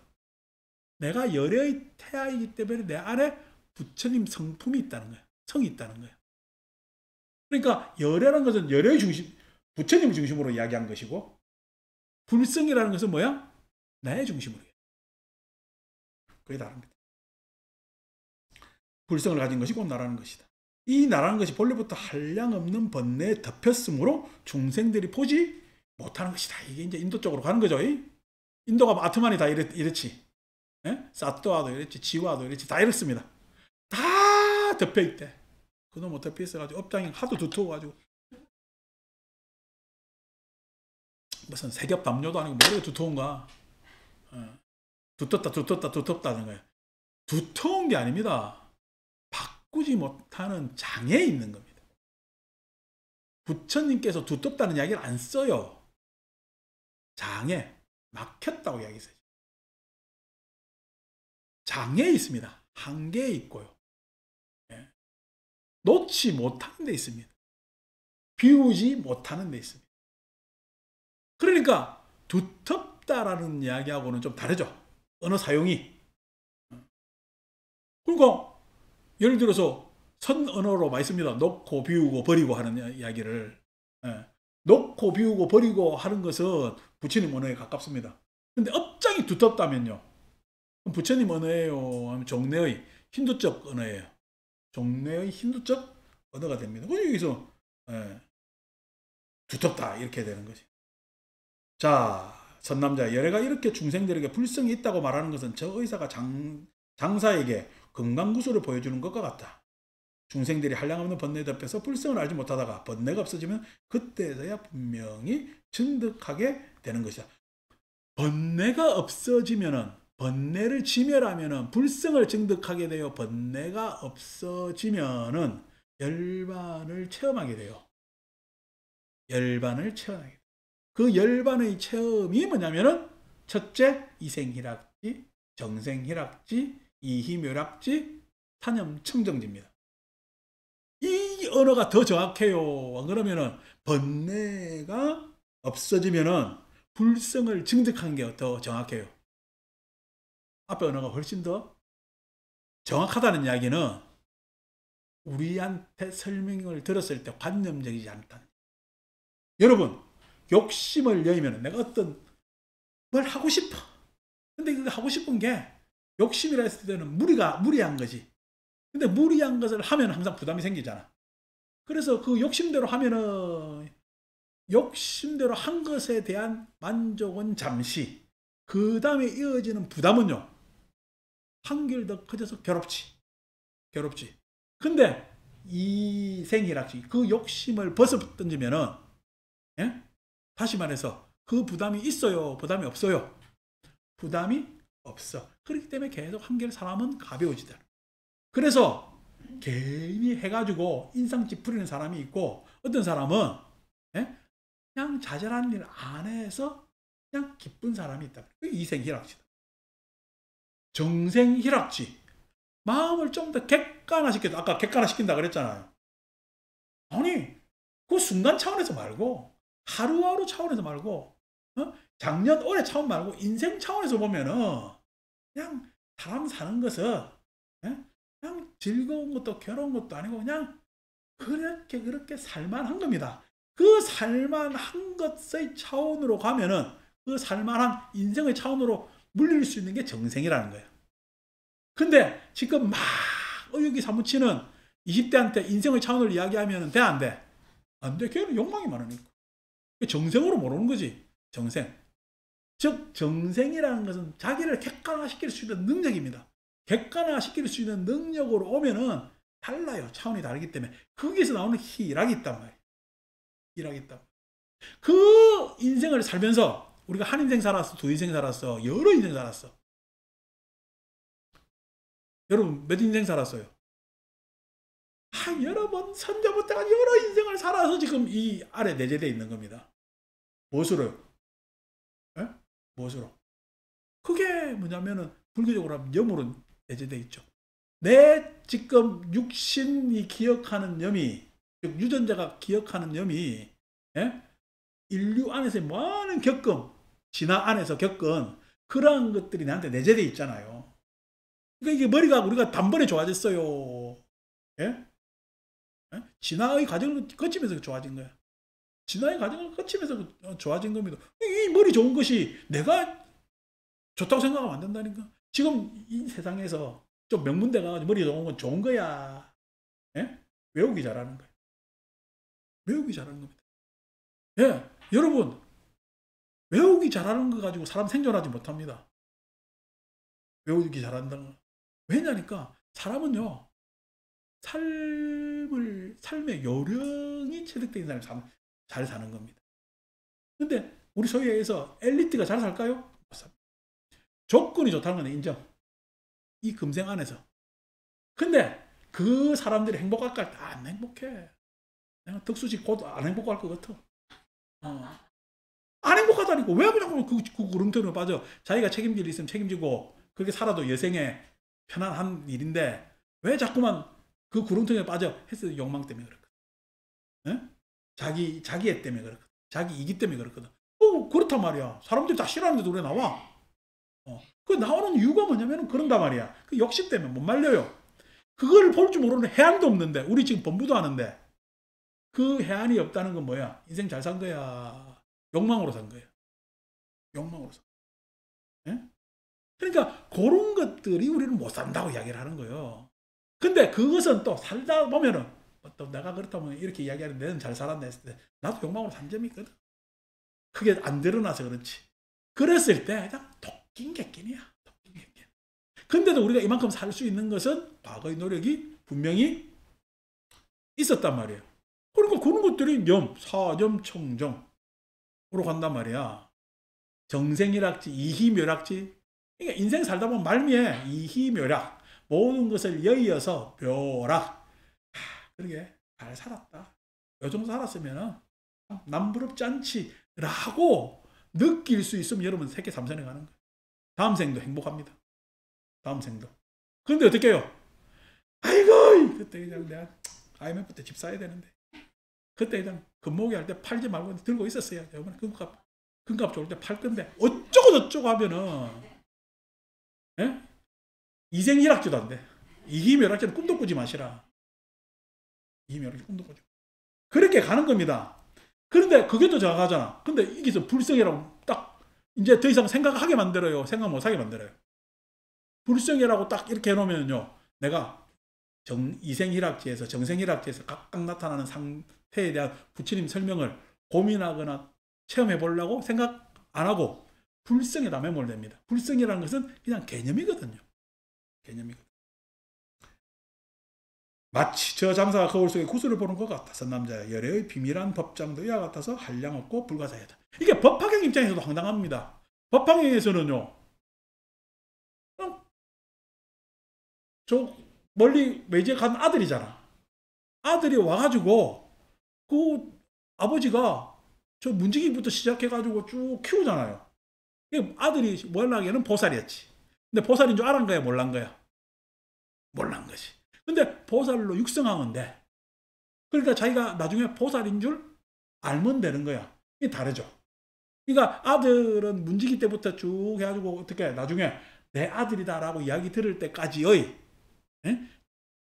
A: 내가 열애의 태아이기 때문에 내 안에 부처님 성품이 있다는 거야. 성이 있다는 거야. 그러니까 열애라는 것은 열애의 중심, 부처님 중심으로 이야기한 것이고 불성이라는 것은 뭐야? 나의 중심으로. 그게 다릅니다. 불성을 가진 것이 곧 나라는 것이다. 이 나라는 것이 본래부터 한량없는 번뇌에 덮였으므로 중생들이 보지 못하는 것이다. 이게 이제 인도 쪽으로 가는 거죠. 인도가 아트만이 다 이렇지. 예? 사또와도 이랬지, 지와도 이랬지, 다 이렇습니다. 다 덮여있대. 그놈 못 덮여있어가지고 업장이 하도 두터워가지고 무슨 세겹 담요도 아니고 뭐가 두터운가. 두텁다는 거예요. 두터운 게 아닙니다. 바꾸지 못하는 장애에 있는 겁니다. 부처님께서 두텁다는 이야기를 안 써요. 장애, 막혔다고 이야기했어요. 장애에 있습니다. 한계에 있고요. 예. 놓지 못하는 데 있습니다. 비우지 못하는 데 있습니다. 그러니까 두텁다라는 이야기하고는 좀 다르죠. 언어 사용이. 그러니까 예를 들어서 선언어로 많이 씁니다. 놓고 비우고 버리고 하는 이야기를. 예. 놓고 비우고 버리고 하는 것은 부처님 언어에 가깝습니다. 근데 업장이 두텁다면요. 그럼 부처님 언어예요? 아니면 종래의 힌두적 언어예요? 종래의 힌두적 언어가 됩니다. 여기서 예. 두텁다 이렇게 되는 거지. 자, 선남자 열애가 이렇게 중생들에게 불성이 있다고 말하는 것은 저 의사가 장사에게 금강구슬을 보여주는 것과 같다. 중생들이 한량없는 번뇌에 덮여서 불성을 알지 못하다가 번뇌가 없어지면 그때서야 분명히 증득하게 되는 것이다. 번뇌가 없어지면은, 번뇌를 지멸하면은 불성을 증득하게 되어 번뇌가 없어지면은 열반을 체험하게 돼요. 열반을 체험하게 돼요. 그 열반의 체험이 뭐냐면은 첫째 이생희락지, 정생희락지, 이희묘락지, 탄염청정지입니다. 이 언어가 더 정확해요. 그러면은 번뇌가 없어지면은 불성을 증득한 게 더 정확해요. 앞에 언어가 훨씬 더 정확하다는 이야기는 우리한테 설명을 들었을 때 관념적이지 않다. 여러분, 욕심을 여의면 내가 어떤 뭘 하고 싶어. 근데 그 하고 싶은 게 욕심이라 했을 때는 무리한 거지. 근데 무리한 것을 하면 항상 부담이 생기잖아. 그래서 그 욕심대로 하면은 욕심대로 한 것에 대한 만족은 잠시. 그 다음에 이어지는 부담은요. 한결 더 커져서 괴롭지. 근데 이 생이락지 그 욕심을 벗어 던지면은 예? 다시 말해서 그 부담이 있어요? 부담이 없어요? 부담이 없어. 그렇기 때문에 계속 한결 사람은 가벼워지다. 그래서 괜히 해가지고 인상 찌푸리는 사람이 있고 어떤 사람은 예? 그냥 자잘한 일 안 해서 그냥 기쁜 사람이 있다. 이생희락지다. 정생희락지. 마음을 좀 더 객관화시켜서 아까 객관화시킨다 그랬잖아요. 아니 그 순간 차원에서 말고 하루하루 차원에서 말고 작년 올해 차원 말고 인생 차원에서 보면은 그냥 사람 사는 것은 그냥 즐거운 것도 괴로운 것도 아니고 그냥 그렇게 살만한 겁니다. 그 살만한 것의 차원으로 가면은 그 살만한 인생의 차원으로 물릴 수 있는 게 정생이라는 거예요. 근데 지금 막 의욕이 사무치는 20대한테 인생의 차원을 이야기하면 돼, 안 돼? 안 돼. 걔는 욕망이 많으니까. 정생으로 모르는 거지. 정생. 즉 정생이라는 것은 자기를 객관화시킬 수 있는 능력입니다. 객관화시킬 수 있는 능력으로 오면은 달라요. 차원이 다르기 때문에. 거기서 나오는 희락이 있단 말이에요. 희락이 있다. 그 인생을 살면서 우리가 한 인생 살았어, 두 인생 살았어, 여러 인생 살았어. 여러분 몇 인생 살았어요? 여러 번 선조부터가 여러 인생을 살아서 지금 이 아래 내재되어 있는 겁니다. 무엇으로요? 예? 무엇으로? 그게 뭐냐면은 불교적으로 하면 염으로 내재되어 있죠. 내 지금 육신이 기억하는 염이, 즉 유전자가 기억하는 염이, 예? 인류 안에서 많은 겪음, 진화 안에서 겪은 그러한 것들이 나한테 내재되어 있잖아요. 그러니까 이게 머리가 우리가 단번에 좋아졌어요. 예? 예? 진화의 과정을 거치면서 좋아진 거야. 진화의 과정을 거치면서 좋아진 겁니다. 이 머리 좋은 것이 내가 좋다고 생각하면 안 된다니까. 지금 이 세상에서 좀 명문대 가가지고 머리 좋은 건 좋은 거야. 예? 외우기 잘하는 거야. 외우기 잘하는 겁니다. 예, 여러분 외우기 잘하는 거 가지고 사람 생존하지 못합니다. 외우기 잘한다는 거. 왜냐니까 사람은요 삶의 요령이 체득된 사람이 잘 사는 겁니다. 근데 우리 소위에 의해서 엘리트가 잘 살까요? 조건이 좋다는 건 인정. 이 금생 안에서. 근데 그 사람들이 행복할까? 안 행복해. 덕수지 곧 안 행복할 것 같아. 안 행복하다니까. 왜 그냥 그 구름통에 빠져? 자기가 책임질 일 있으면 책임지고 그렇게 살아도 여생에 편안한 일인데 왜 자꾸만 그 구름통에 빠져? 했을 때 욕망 때문에 그렇거든. 네? 자기 애 때문에 그렇거든. 자기 이기 때문에 그렇거든. 그렇단 말이야. 사람들이 다 싫어하는데도 왜 나와? 그 나오는 이유가 뭐냐면 그런단 말이야. 그 욕심 때문에 못 말려요. 그걸 볼 줄 모르는 해안도 없는데 우리 지금 법무도 하는데 그 해안이 없다는 건 뭐야? 인생 잘 산 거야. 욕망으로 산 거야. 욕망으로 산 거야. 예? 그러니까 그런 것들이 우리는 못 산다고 이야기를 하는 거예요. 근데 그것은 또 살다 보면은 또 내가 그렇다면 이렇게 이야기하는데 너는 잘 살았네 했을 때 나도 욕망으로 산 점이 있거든. 그게 안 드러나서 그렇지. 그랬을 때 그냥 토낀 객긴이야. 토낀 객긴. 근데도 우리가 이만큼 살 수 있는 것은 과거의 노력이 분명히 있었단 말이에요. 그러니까 그런 것들이 사념, 청정으로 간단 말이야. 정생일학지, 이희묘락지. 그러니까 인생 살다 보면 말미에 이희묘락. 모든 것을 여의어서 묘락. 그러게 잘 살았다. 요 정도 살았으면 남부럽지 않지라고 느낄 수 있으면 여러분 세계 3선에 가는 거예요. 다음 생도 행복합니다. 다음 생도. 근데 어떻게 해요? 아이고 그때 그냥 내가 IMF 때 집 사야 되는데 그때 그냥 금모기 할 때 팔지 말고 들고 있었어요. 금값 좋을 때 팔 건데 어쩌고 저쩌고 하면은 예? 이생일학지도 안 돼. 이기멸학지는 꿈도 꾸지 마시라. 이기멸학지 꿈도 꾸지. 그렇게 가는 겁니다. 그런데 그게 또 정확하잖아. 근데 이게 불성이라고 딱 이제 더 이상 생각하게 만들어요. 생각 못하게 만들어요. 불성이라고 딱 이렇게 해놓으면요. 내가 이생일학지에서 정생일학지에서 각각 나타나는 상태에 대한 부처님 설명을 고민하거나 체험해 보려고 생각 안 하고 불성에다 매몰됩니다. 불성이라는 것은 그냥 개념이거든요. 개념이거든요. 마치 저 장사가 거울 속에 구슬을 보는 것 같아. 선남자야 열애의 비밀한 법장도 이와 같아서 한량 없고 불가사의하다. 이게 법학의 입장에서도 황당합니다. 법학에서는요. 저 멀리 외지에 간 아들이잖아. 아들이 와가지고 그 아버지가 저 문지기부터 시작해가지고 쭉 키우잖아요. 아들이 월락에는 보살이었지. 근데 보살인 줄 알은 거야, 몰란 거야? 몰란 거지. 근데 보살로 육성한 데 그러니까 자기가 나중에 보살인 줄 알면 되는 거야. 이게 다르죠. 그러니까 아들은 문지기 때부터 쭉 해가지고 어떻게 나중에 내 아들이다라고 이야기 들을 때까지의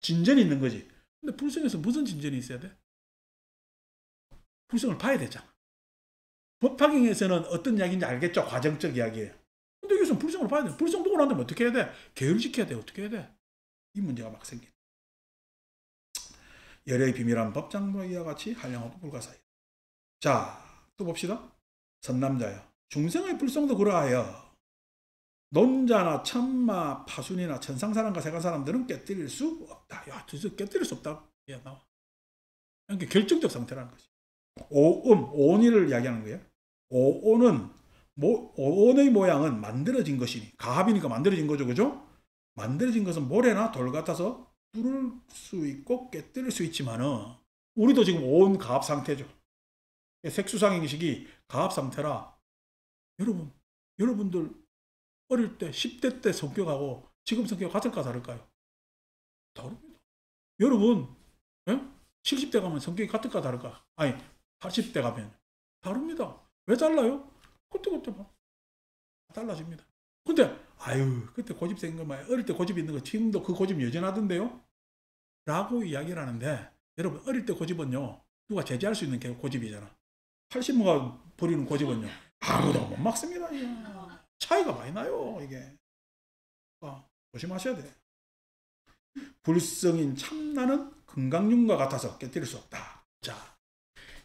A: 진전이 있는 거지. 근데 불성에서 무슨 진전이 있어야 돼? 불성을 봐야 되잖아. 법화경에서는 어떤 이야기인지 알겠죠? 과정적 이야기예요. 근데 여기서는 불성을 봐야 돼. 불성 보고 난 다음에 어떻게 해야 돼? 계율지켜야 돼. 어떻게 해야 돼? 이 문제가 막 생겨. 열애의 비밀한 법장도 이와 같이 한량하고 불가사의. 자, 또 봅시다. 선남자여. 중생의 불성도 그러하여 논자나 천마, 파순이나 천상사람과 세간사람들은 깨뜨릴 수 없다. 야, 드디어 깨뜨릴 수 없다. 야, 나와. 그러니까 결정적 상태라는 거지. 오온을 이야기하는 거예요. 오온은 원의 모양은 만들어진 것이니, 가합이니까 만들어진 거죠. 그죠? 만들어진 것은 모래나 돌 같아서 뚫을 수 있고 깨뜨릴 수 있지만은 우리도 지금 온 가합 상태죠. 색수상행식이 가합 상태라 여러분들 어릴 때 10대 때 성격하고 지금 성격 같을까 다를까요? 다릅니다. 여러분 70대 가면 성격이 같을까 다를까? 아니 80대 가면 다릅니다. 왜 달라요? 그때 막 달라집니다. 근데 그때 고집 생긴 거 어릴 때 고집 있는 거 지금도 그 고집 여전하던데요? 라고 이야기를 하는데, 여러분 어릴 때 고집은요 누가 제재할 수 있는 게 고집이잖아. 80모가 부리는 고집은요 아무도 못 막습니다. 이게. 차이가 많이 나요. 이게 조심하셔야 돼. 불성인 참나는 금강윤과 같아서 깨뜨릴 수 없다. 자,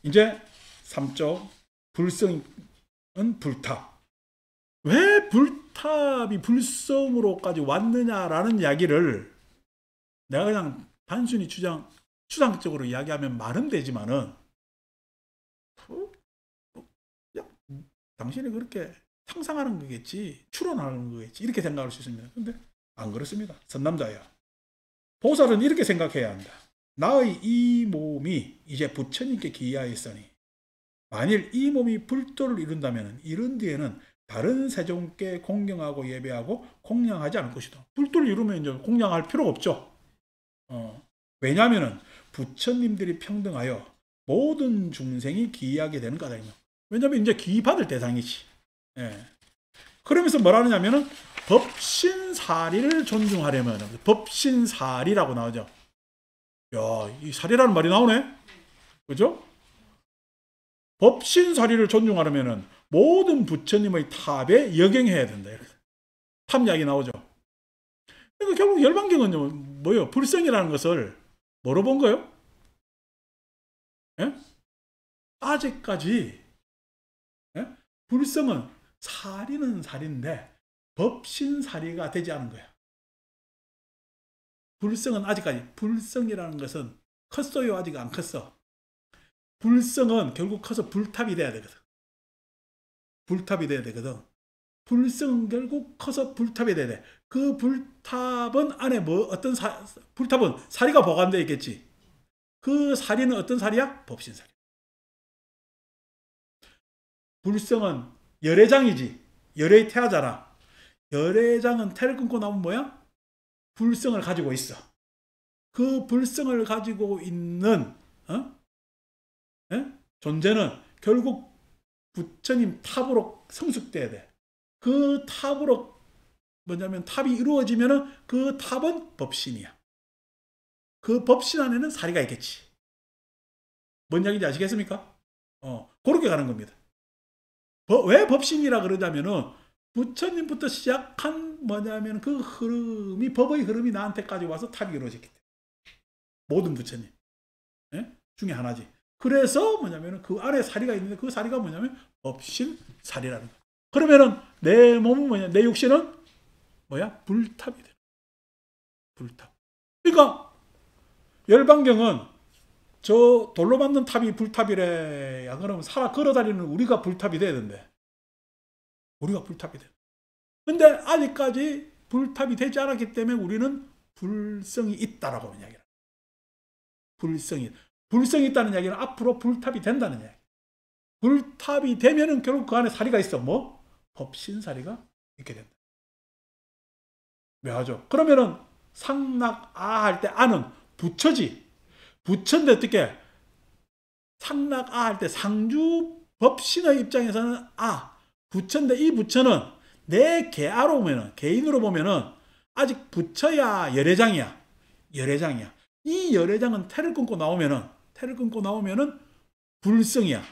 A: 이제 3쪽 불성은 불탑. 왜 불탑이 불성으로까지 왔느냐라는 이야기를 내가 그냥 단순히 추상적으로 이야기하면 말은 되지만은 당신이 그렇게 상상하는 거겠지, 추론하는 거겠지, 이렇게 생각할 수 있습니다. 근데 안 그렇습니다. 선남자야. 보살은 이렇게 생각해야 한다. 나의 이 몸이 이제 부처님께 기이하였으니 만일 이 몸이 불도를 이룬다면 이룬 뒤에는 다른 세종께 공경하고 예배하고 공양하지 않을 것이다. 불도를 이루면 이제 공양할 필요가 없죠. 왜냐하면 부처님들이 평등하여 모든 중생이 기이하게 되는 까닭입니다. 왜냐하면 이제 기이받을 대상이지. 그러면서 뭐라느냐면은 법신사리를 존중하려면, 법신사리라고 나오죠. 야, 이 사리라는 말이 나오네. 그죠? 법신사리를 존중하려면은 모든 부처님의 탑에 역행해야 된다. 탑 이야기 나오죠. 그러니까 결국 열반경은요, 뭐예요? 불성이라는 것을 뭐로 본 거예요? 아직까지 불성은 사리는 사리인데 법신사리가 되지 않은 거야. 불성은 아직까지, 불성이라는 것은 컸어요? 아직 안 컸어? 불성은 결국 커서 불탑이 돼야 되거든. 불탑이 돼야 되거든. 불성은 결국 커서 불탑이 돼야 돼. 그 불탑은 안에 불탑은 사리가 보관되어 있겠지. 그 사리는 어떤 사리야? 법신사리. 불성은 열애장이지. 열애의 태하잖아. 열애장은 태를 끊고 나면 뭐야? 불성을 가지고 있어. 그 불성을 가지고 있는 존재는 결국 부처님 탑으로 성숙돼야 돼. 그 탑으로 뭐냐면 탑이 이루어지면은 그 탑은 법신이야. 그 법신 안에는 사리가 있겠지. 뭔 이야기인지 아시겠습니까? 그렇게 가는 겁니다. 왜 법신이라 그러냐면은 부처님부터 시작한 뭐냐면 그 흐름이, 법의 흐름이 나한테까지 와서 탑이 이루어졌기 때문에. 모든 부처님 중에 하나지. 그래서 뭐냐면 그 안에 사리가 있는데 그 사리가 뭐냐면 법신사리라는 거야. 그러면은 내 몸은 뭐냐? 내 육신은 뭐야? 불탑이 되는 거야. 불탑. 그러니까 열반경은 저 돌로 만든 탑이 불탑이래. 야, 그러면 걸어다니는 우리가 불탑이 돼야 된대. 우리가 불탑이 돼. 근데 아직까지 불탑이 되지 않았기 때문에 우리는 불성이 있다라고 하는 이야기야. 불성이 있다는 이야기는 앞으로 불탑이 된다는 이야기. 불탑이 되면은 결국 그 안에 사리가 있어. 뭐? 법신사리가 있게 된다. 묘하죠. 그러면은 상락아 할 때 아는 부처지. 부처인데 어떻게? 상락아 할 때 상주 법신의 입장에서는 부처인데 이 부처는 내 개아로 보면은, 개인으로 보면은 아직 부처야 열애장이야. 열애장이야. 이 열애장은 태를 끊고 나오면은 불성이야.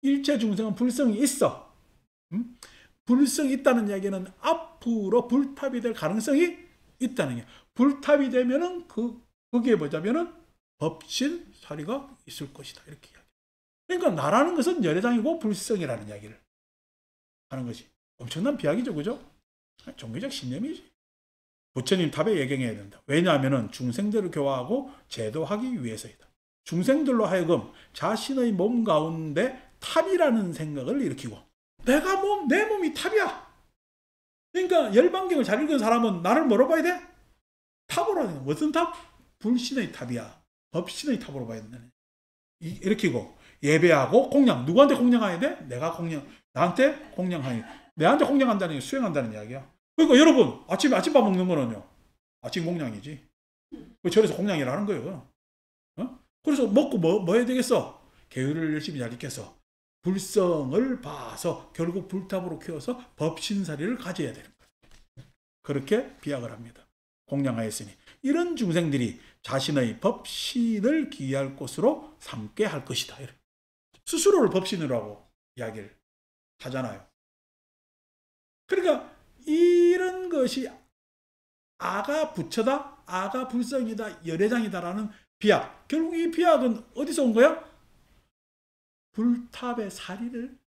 A: 일체 중생은 불성이 있어. 불성이 있다는 이야기는 앞으로 불탑이 될 가능성이 있다는 게. 불탑이 되면은 거기에 뭐냐면은 법신 사리가 있을 것이다. 이렇게 이야기. 그러니까 나라는 것은 열애장이고 불성이라는 이야기를 하는 것이 엄청난 비약이죠. 그죠? 종교적 신념이지. 부처님 탑에 예경해야 된다. 왜냐하면 중생들을 교화하고 제도하기 위해서이다. 중생들로 하여금 자신의 몸 가운데 탑이라는 생각을 일으키고 내 몸이 탑이야. 그러니까 열반경을 잘 읽은 사람은 나를 뭐로 봐야 돼? 탑으로 봐야 돼. 무슨 탑? 불신의 탑이야. 법신의 탑으로 봐야 된다네. 이렇게고 예배하고 공양. 누구한테 공양해야 돼? 내가 공양. 나한테 공양하니. 내한테 공양한다는 게 수행한다는 이야기야. 그러니까 여러분 아침밥 먹는 거는요. 아침 공양이지. 절에서 공양이라는 거예요. 그래서 먹고 뭐 해야 되겠어? 계율을 열심히 잘 지켜서 불성을 봐서 결국 불탑으로 키워서 법신사리를 가져야 되는 거예요. 그렇게 비약을 합니다. 공양하였으니 이런 중생들이 자신의 법신을 기할 곳으로 삼게 할 것이다. 스스로를 법신이라고 이야기를 하잖아요. 그러니까 이런 것이 아가 부처다, 아가 불성이다, 열애장이다라는 비약. 결국 이 비약은 어디서 온 거야? 불탑의 사리를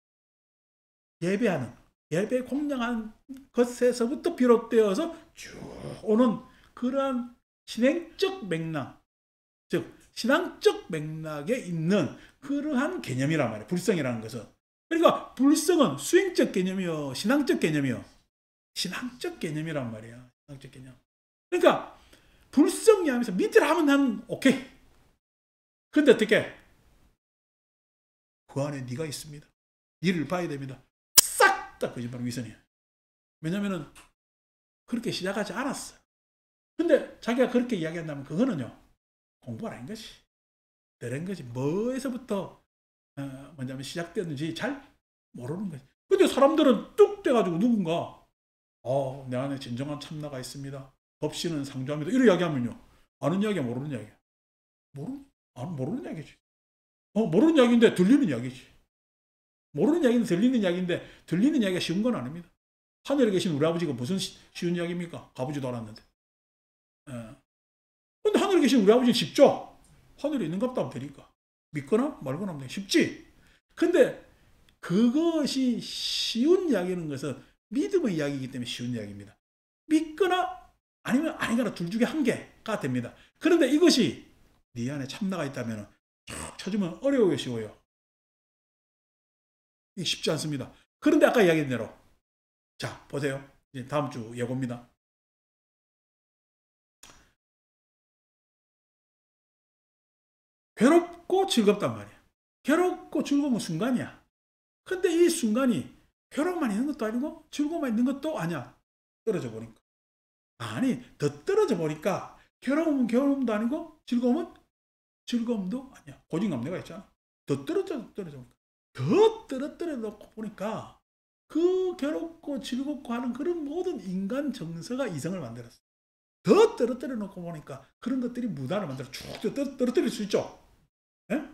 A: 예배하는, 예배 공양한 것에서부터 비롯되어서 쭉 오는 그러한 신행적 맥락, 즉 신앙적 맥락에 있는 그러한 개념이란 말이에요. 불성이라는 것은. 그러니까 불성은 수행적 개념이요, 신앙적 개념이요. 신앙적 개념이란 말이야. 신앙적 개념. 그러니까 불성이 하면서 믿으라 하면 난 오케이. 근데 어떻게? 그 안에 네가 있습니다. 니를 봐야 됩니다. 싹 다 거짓말 위선이야. 왜냐면은 그렇게 시작하지 않았어. 근데 자기가 그렇게 이야기한다면 그거는요, 공부가 아닌 것이. 다른 것이 뭐에서부터 뭐냐면 시작되었는지 잘 모르는 거지. 근데 사람들은 뚝 돼가지고 누군가 내 안에 진정한 참나가 있습니다. 법신은 상주합니다. 이런 이야기하면요, 아는 이야기야 모르는 이야기야? 모르는 이야기지. 모르는 이야기인데 들리는 이야기지. 모르는 이야기는 들리는 이야기인데 들리는 이야기가 쉬운 건 아닙니다. 하늘에 계신 우리 아버지가 무슨 쉬운 이야기입니까? 가보지도 않았는데. 근데 하늘에 계신 우리 아버지는 쉽죠? 하늘에 있는 값도 하면 되니까. 믿거나 말거나 하면 쉽지. 근데 그것이 쉬운 이야기는 것은 믿음의 이야기이기 때문에 쉬운 이야기입니다. 믿거나 아니면 아니거나 둘 중에 한 개가 됩니다. 그런데 이것이 네 안에 참나가 있다면 쭉 쳐주면 어려워요, 쉬워요? 이게 쉽지 않습니다. 그런데 아까 이야기한 대로, 자 보세요. 이제 다음 주 예고입니다. 괴롭고 즐겁단 말이야. 괴롭고 즐거운 순간이야. 근데 이 순간이 괴로움만 있는 것도 아니고 즐거움만 있는 것도 아니야. 떨어져 보니까. 아니, 더 떨어져 보니까 괴로움은 괴로움도 아니고 즐거움은 즐거움도 아니야. 고진감래가 있잖아. 더 떨어져 보니까. 더 떨어뜨려 놓고 보니까 그 괴롭고 즐겁고 하는 그런 모든 인간 정서가 이성을 만들었어. 더 떨어뜨려 놓고 보니까 그런 것들이 무단을 만들어 쭉 떨어뜨릴 수 있죠. 예?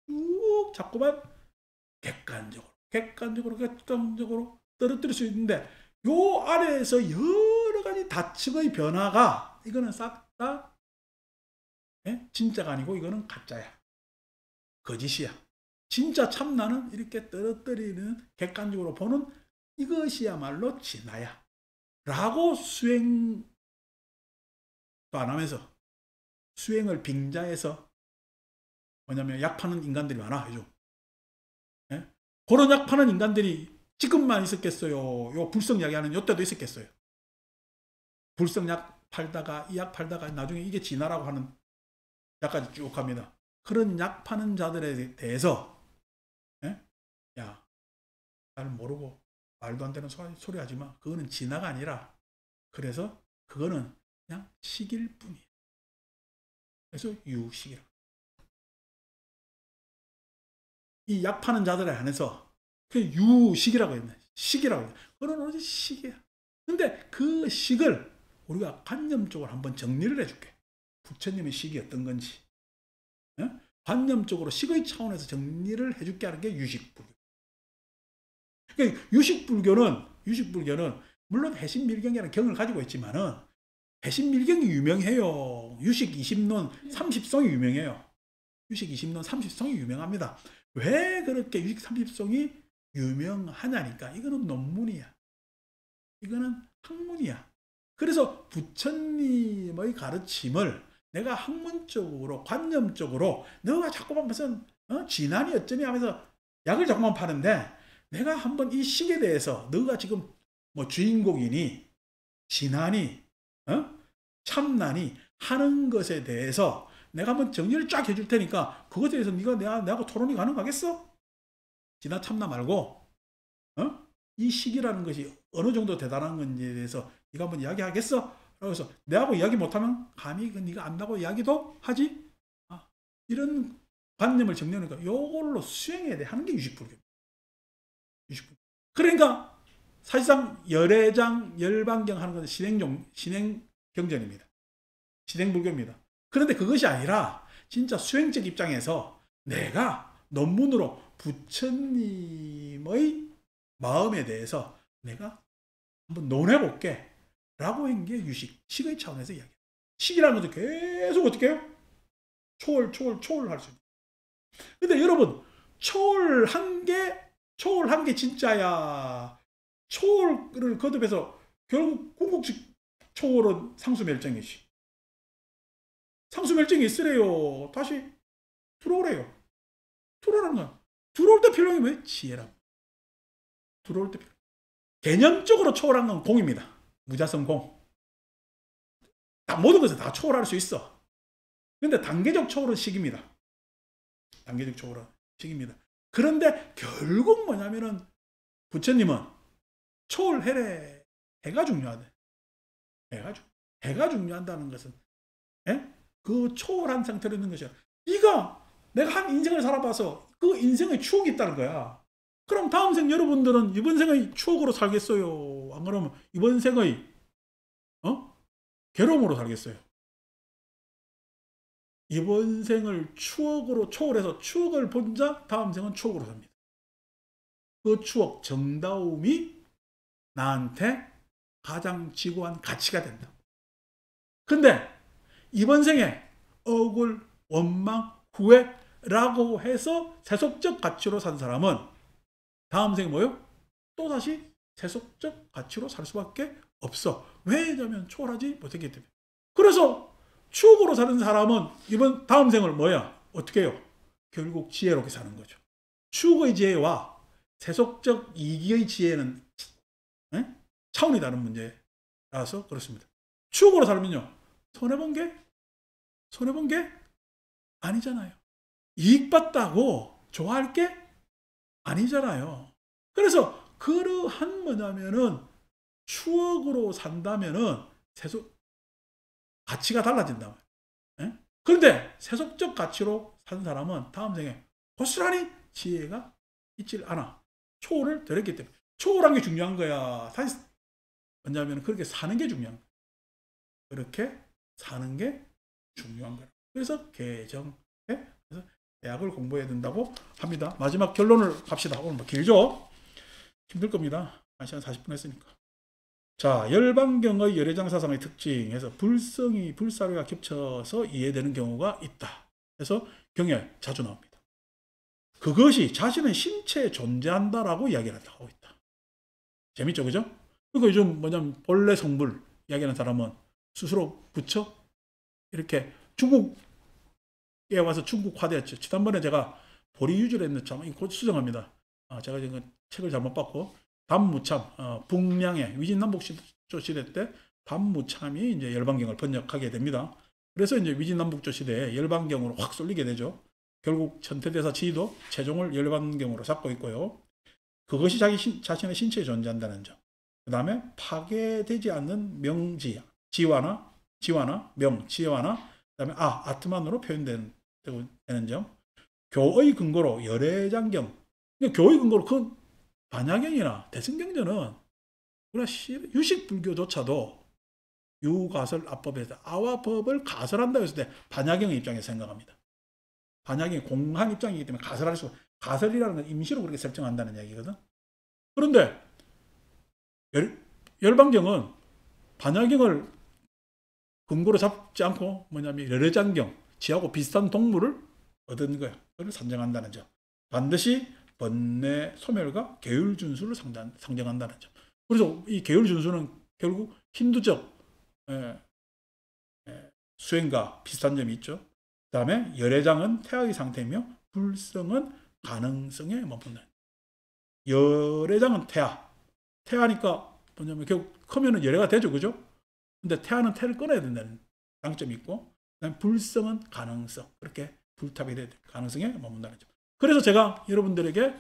A: 쭉 자꾸만 객관적으로 떨어뜨릴 수 있는데 요 아래에서 여러 가지 다층의 변화가 이거는 싹 다 진짜가 아니고 이거는 가짜야. 거짓이야. 진짜 참나는 이렇게 떨어뜨리는 객관적으로 보는 이것이야말로 진화야. 라고 수행도 안 하면서 수행을 빙자해서 뭐냐면 약 파는 인간들이 많아. 요즘. 그런 약 파는 인간들이 지금만 있었겠어요? 요 불성 이야기하는 요때도 있었겠어요? 불성약 팔다가 이 약 팔다가 나중에 이게 진화라고 하는 약까지 쭉 갑니다. 그런 약 파는 자들에 대해서 야, 잘 모르고 말도 안 되는 소리 하지 마. 그거는 진화가 아니라 그래서 그거는 그냥 식일 뿐이야. 그래서 유식이라. 이 약 파는 자들에 한해서 그 유식이라고 했네. 식이라고 했네. 그건 오로지 식이야. 근데 그 식을 우리가 관념적으로 한번 정리를 해줄게. 부처님의 식이 어떤 건지. 관념적으로 식의 차원에서 정리를 해줄게 하는 게 유식불교. 그러니까 유식불교는 물론 해신밀경이라는 경을 가지고 있지만은 해신밀경이 유명해요. 유식 20론 30송이 유명해요. 유식 20론 30송이 유명합니다. 왜 그렇게 유식 30송이 유명하냐니까 이거는 논문이야. 이거는 학문이야. 그래서 부처님의 가르침을 내가 학문적으로 관념적으로 너가 자꾸만 무슨 진한이 어쩌니 하면서 약을 자꾸만 파는데 내가 한번 이 식에 대해서 너가 지금 뭐 주인공이니 진하니 참나니 하는 것에 대해서 내가 한번 정리를 쫙 해줄 테니까 그것에 대해서 네가 내하고 토론이 가능하겠어? 진하 참나 말고 이 식이라는 것이 어느 정도 대단한 건지에 대해서 네가 한번 이야기하겠어? 그래서 내하고 이야기 못하면 감히 네가 안다고 이야기도 하지? 이런 관념을 정리하니까 요걸로 수행해야 돼 하는 게 유식불교입니다. 유식불교. 그러니까 사실상 열애장, 열반경 하는 것은 신행경전입니다. 신행불교입니다. 그런데 그것이 아니라 진짜 수행적 입장에서 내가 논문으로 부처님의 마음에 대해서 내가 한번 논해볼게 라고 한 게 유식, 식의 차원에서 이야기해요. 식이라는 것도 계속 어떻게 해요? 초월할 수 있는. 근데 여러분, 초월한 게 진짜야. 초월을 거듭해서 결국 궁극적 초월은 상수멸정이지. 상수멸정이 있으래요. 다시 들어오래요. 들어오라는 거야. 들어올 때 필요한 게 뭐예요? 지혜라고. 들어올 때 필요. 개념적으로 초월한 건 공입니다. 무자성 공. 모든 것을 다 초월할 수 있어. 그런데 단계적 초월은 식입니다. 단계적 초월은 식입니다. 그런데 결국 뭐냐면은 부처님은 초월해래. 해가 중요하대. 해가 중요한다는 것은 그 초월한 상태로 있는 것이야. 내가 한 인생을 살아봐서 그 인생의 추억이 있다는 거야. 그럼 다음 생 여러분들은 이번 생의 추억으로 살겠어요? 안 그러면 이번 생의 괴로움으로 살겠어요? 이번 생을 추억으로 초월해서 추억을 본 자 다음 생은 추억으로 삽니다. 그 추억 정다움이 나한테 가장 지고한 가치가 된다. 근데 이번 생에 억울, 원망, 후회라고 해서 세속적 가치로 산 사람은 다음 생에 뭐요? 또다시 세속적 가치로 살 수밖에 없어. 왜냐면 초월하지 못했기 때문에. 그래서 추억으로 사는 사람은 다음 생을 뭐야? 어떻게 해요? 결국 지혜롭게 사는 거죠. 추억의 지혜와 세속적 이기의 지혜는 차원이 다른 문제라서 그렇습니다. 추억으로 살면요. 손해본 게 아니잖아요. 이익 봤다고 좋아할 게 아니잖아요. 그래서 그러한 뭐냐면은 추억으로 산다면은 가치가 달라진다. 그런데 세속적 가치로 산 사람은 다음 생에 고스란히 지혜가 있질 않아. 초월을 덜 했기 때문에. 초월한 게 중요한 거야. 사실 왜냐하면 그렇게 사는 게 중요한 거야. 그렇게 사는 게 중요한 거야. 그래서 개정해. 그래서 대학을 공부해야 된다고 합니다. 마지막 결론을 갑시다. 오늘 뭐 길죠? 힘들 겁니다. 1시간 40분 했으니까. 자, 열반경의 열애장 사상의 특징에서 불성이 불사료가 겹쳐서 이해되는 경우가 있다. 그래서 경에 자주 나옵니다. 그것이 자신의 신체에 존재한다라고 이야기를 하고 있다. 재밌죠, 그죠? 그리고 요즘 뭐냐면 본래 성불 이야기하는 사람은 스스로 부처 이렇게 중국에 와서 중국화되었죠. 지난번에 제가 보리유주를 했는데 참 이거 수정합니다. 제가 지금 책을 잘못 봤고 밤무참 북량의 위진남북조 시대 때 밤무참이 이제 열반경을 번역하게 됩니다. 그래서 이제 위진남북조 시대에 열반경으로 확 쏠리게 되죠. 결국 천태대사 지도 최종을 열반경으로 잡고 있고요. 그것이 자신의 신체에 존재한다는 점. 그 다음에 파괴되지 않는 명지, 지와나 명지와나 그 다음에 아트만으로 표현되는 점. 교의 근거로 열애장경. 교의 근거로 그 반야경이나 대승경전은 유식불교조차도 유가설 압법에서 아와법을 가설한다 했을 때 반야경의 입장에서 생각합니다. 반야경이 공한 입장이기 때문에 가설이라는 건 임시로 그렇게 설정한다는 얘기거든. 그런데 열반경은 반야경을 근거로 잡지 않고 뭐냐면 열애장경, 지하고 비슷한 동물을 얻은 거야. 그걸 상정한다는 점. 반드시 번뇌 소멸과 계율준수를 상정한다는 점. 그래서 이 계율준수는 결국 힌두적 수행과 비슷한 점이 있죠. 그 다음에 열애장은 태학의 상태이며 불성은 가능성에 머문다. 열애장은 태아. 태아니까 뭐냐면 결국 크면은 열애가 되죠. 그죠? 근데 태아는 태를 끊어야 된다는 장점이 있고, 그다음에 불성은 가능성. 그렇게 불탑이 될 가능성에 머문다는 점. 그래서 제가 여러분들에게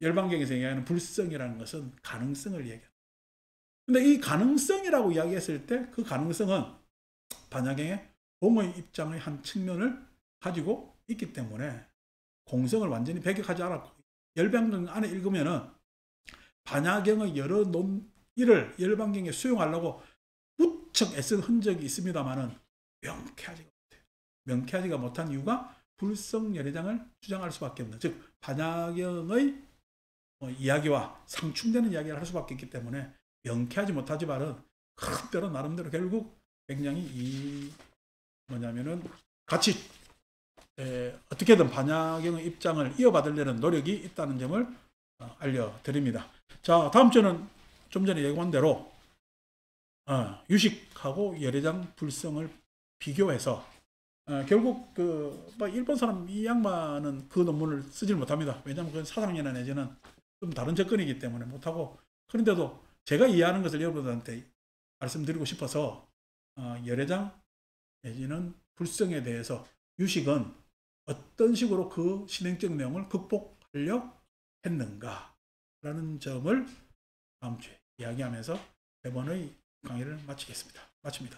A: 열반경에서 얘기하는 불성이라는 것은 가능성을 얘기합니다. 근데 이 가능성이라고 이야기했을 때 그 가능성은 반야경의 공의 입장의 한 측면을 가지고 있기 때문에 공성을 완전히 배격하지 않았고, 열반경 안에 읽으면은 반야경의 여러 논의를 열반경에 수용하려고 무척 애쓴 흔적이 있습니다만은 명쾌하지가 못한 이유가 불성열애장을 주장할 수밖에 없는, 즉 반야경의 이야기와 상충되는 이야기를 할 수밖에 없기 때문에 명쾌하지 못하지만은 큰 때로 나름대로 결국 굉장히 뭐냐면은 같이 어떻게든 반야경의 입장을 이어받으려는 노력이 있다는 점을 알려드립니다. 자, 다음 주는 좀 전에 예고한 대로 유식하고 열애장 불성을 비교해서 결국 뭐 일본 사람 이 양반은 그 논문을 쓰질 못합니다. 왜냐하면 그건 사상이나 내지는 좀 다른 접근이기 때문에 못하고, 그런데도 제가 이해하는 것을 여러분들한테 말씀드리고 싶어서 열애장 내지는 불성에 대해서 유식은 어떤 식으로 그 신행적 내용을 극복하려 했는가라는 점을 다음 주에 이야기하면서 4번의 강의를 마치겠습니다. 마칩니다.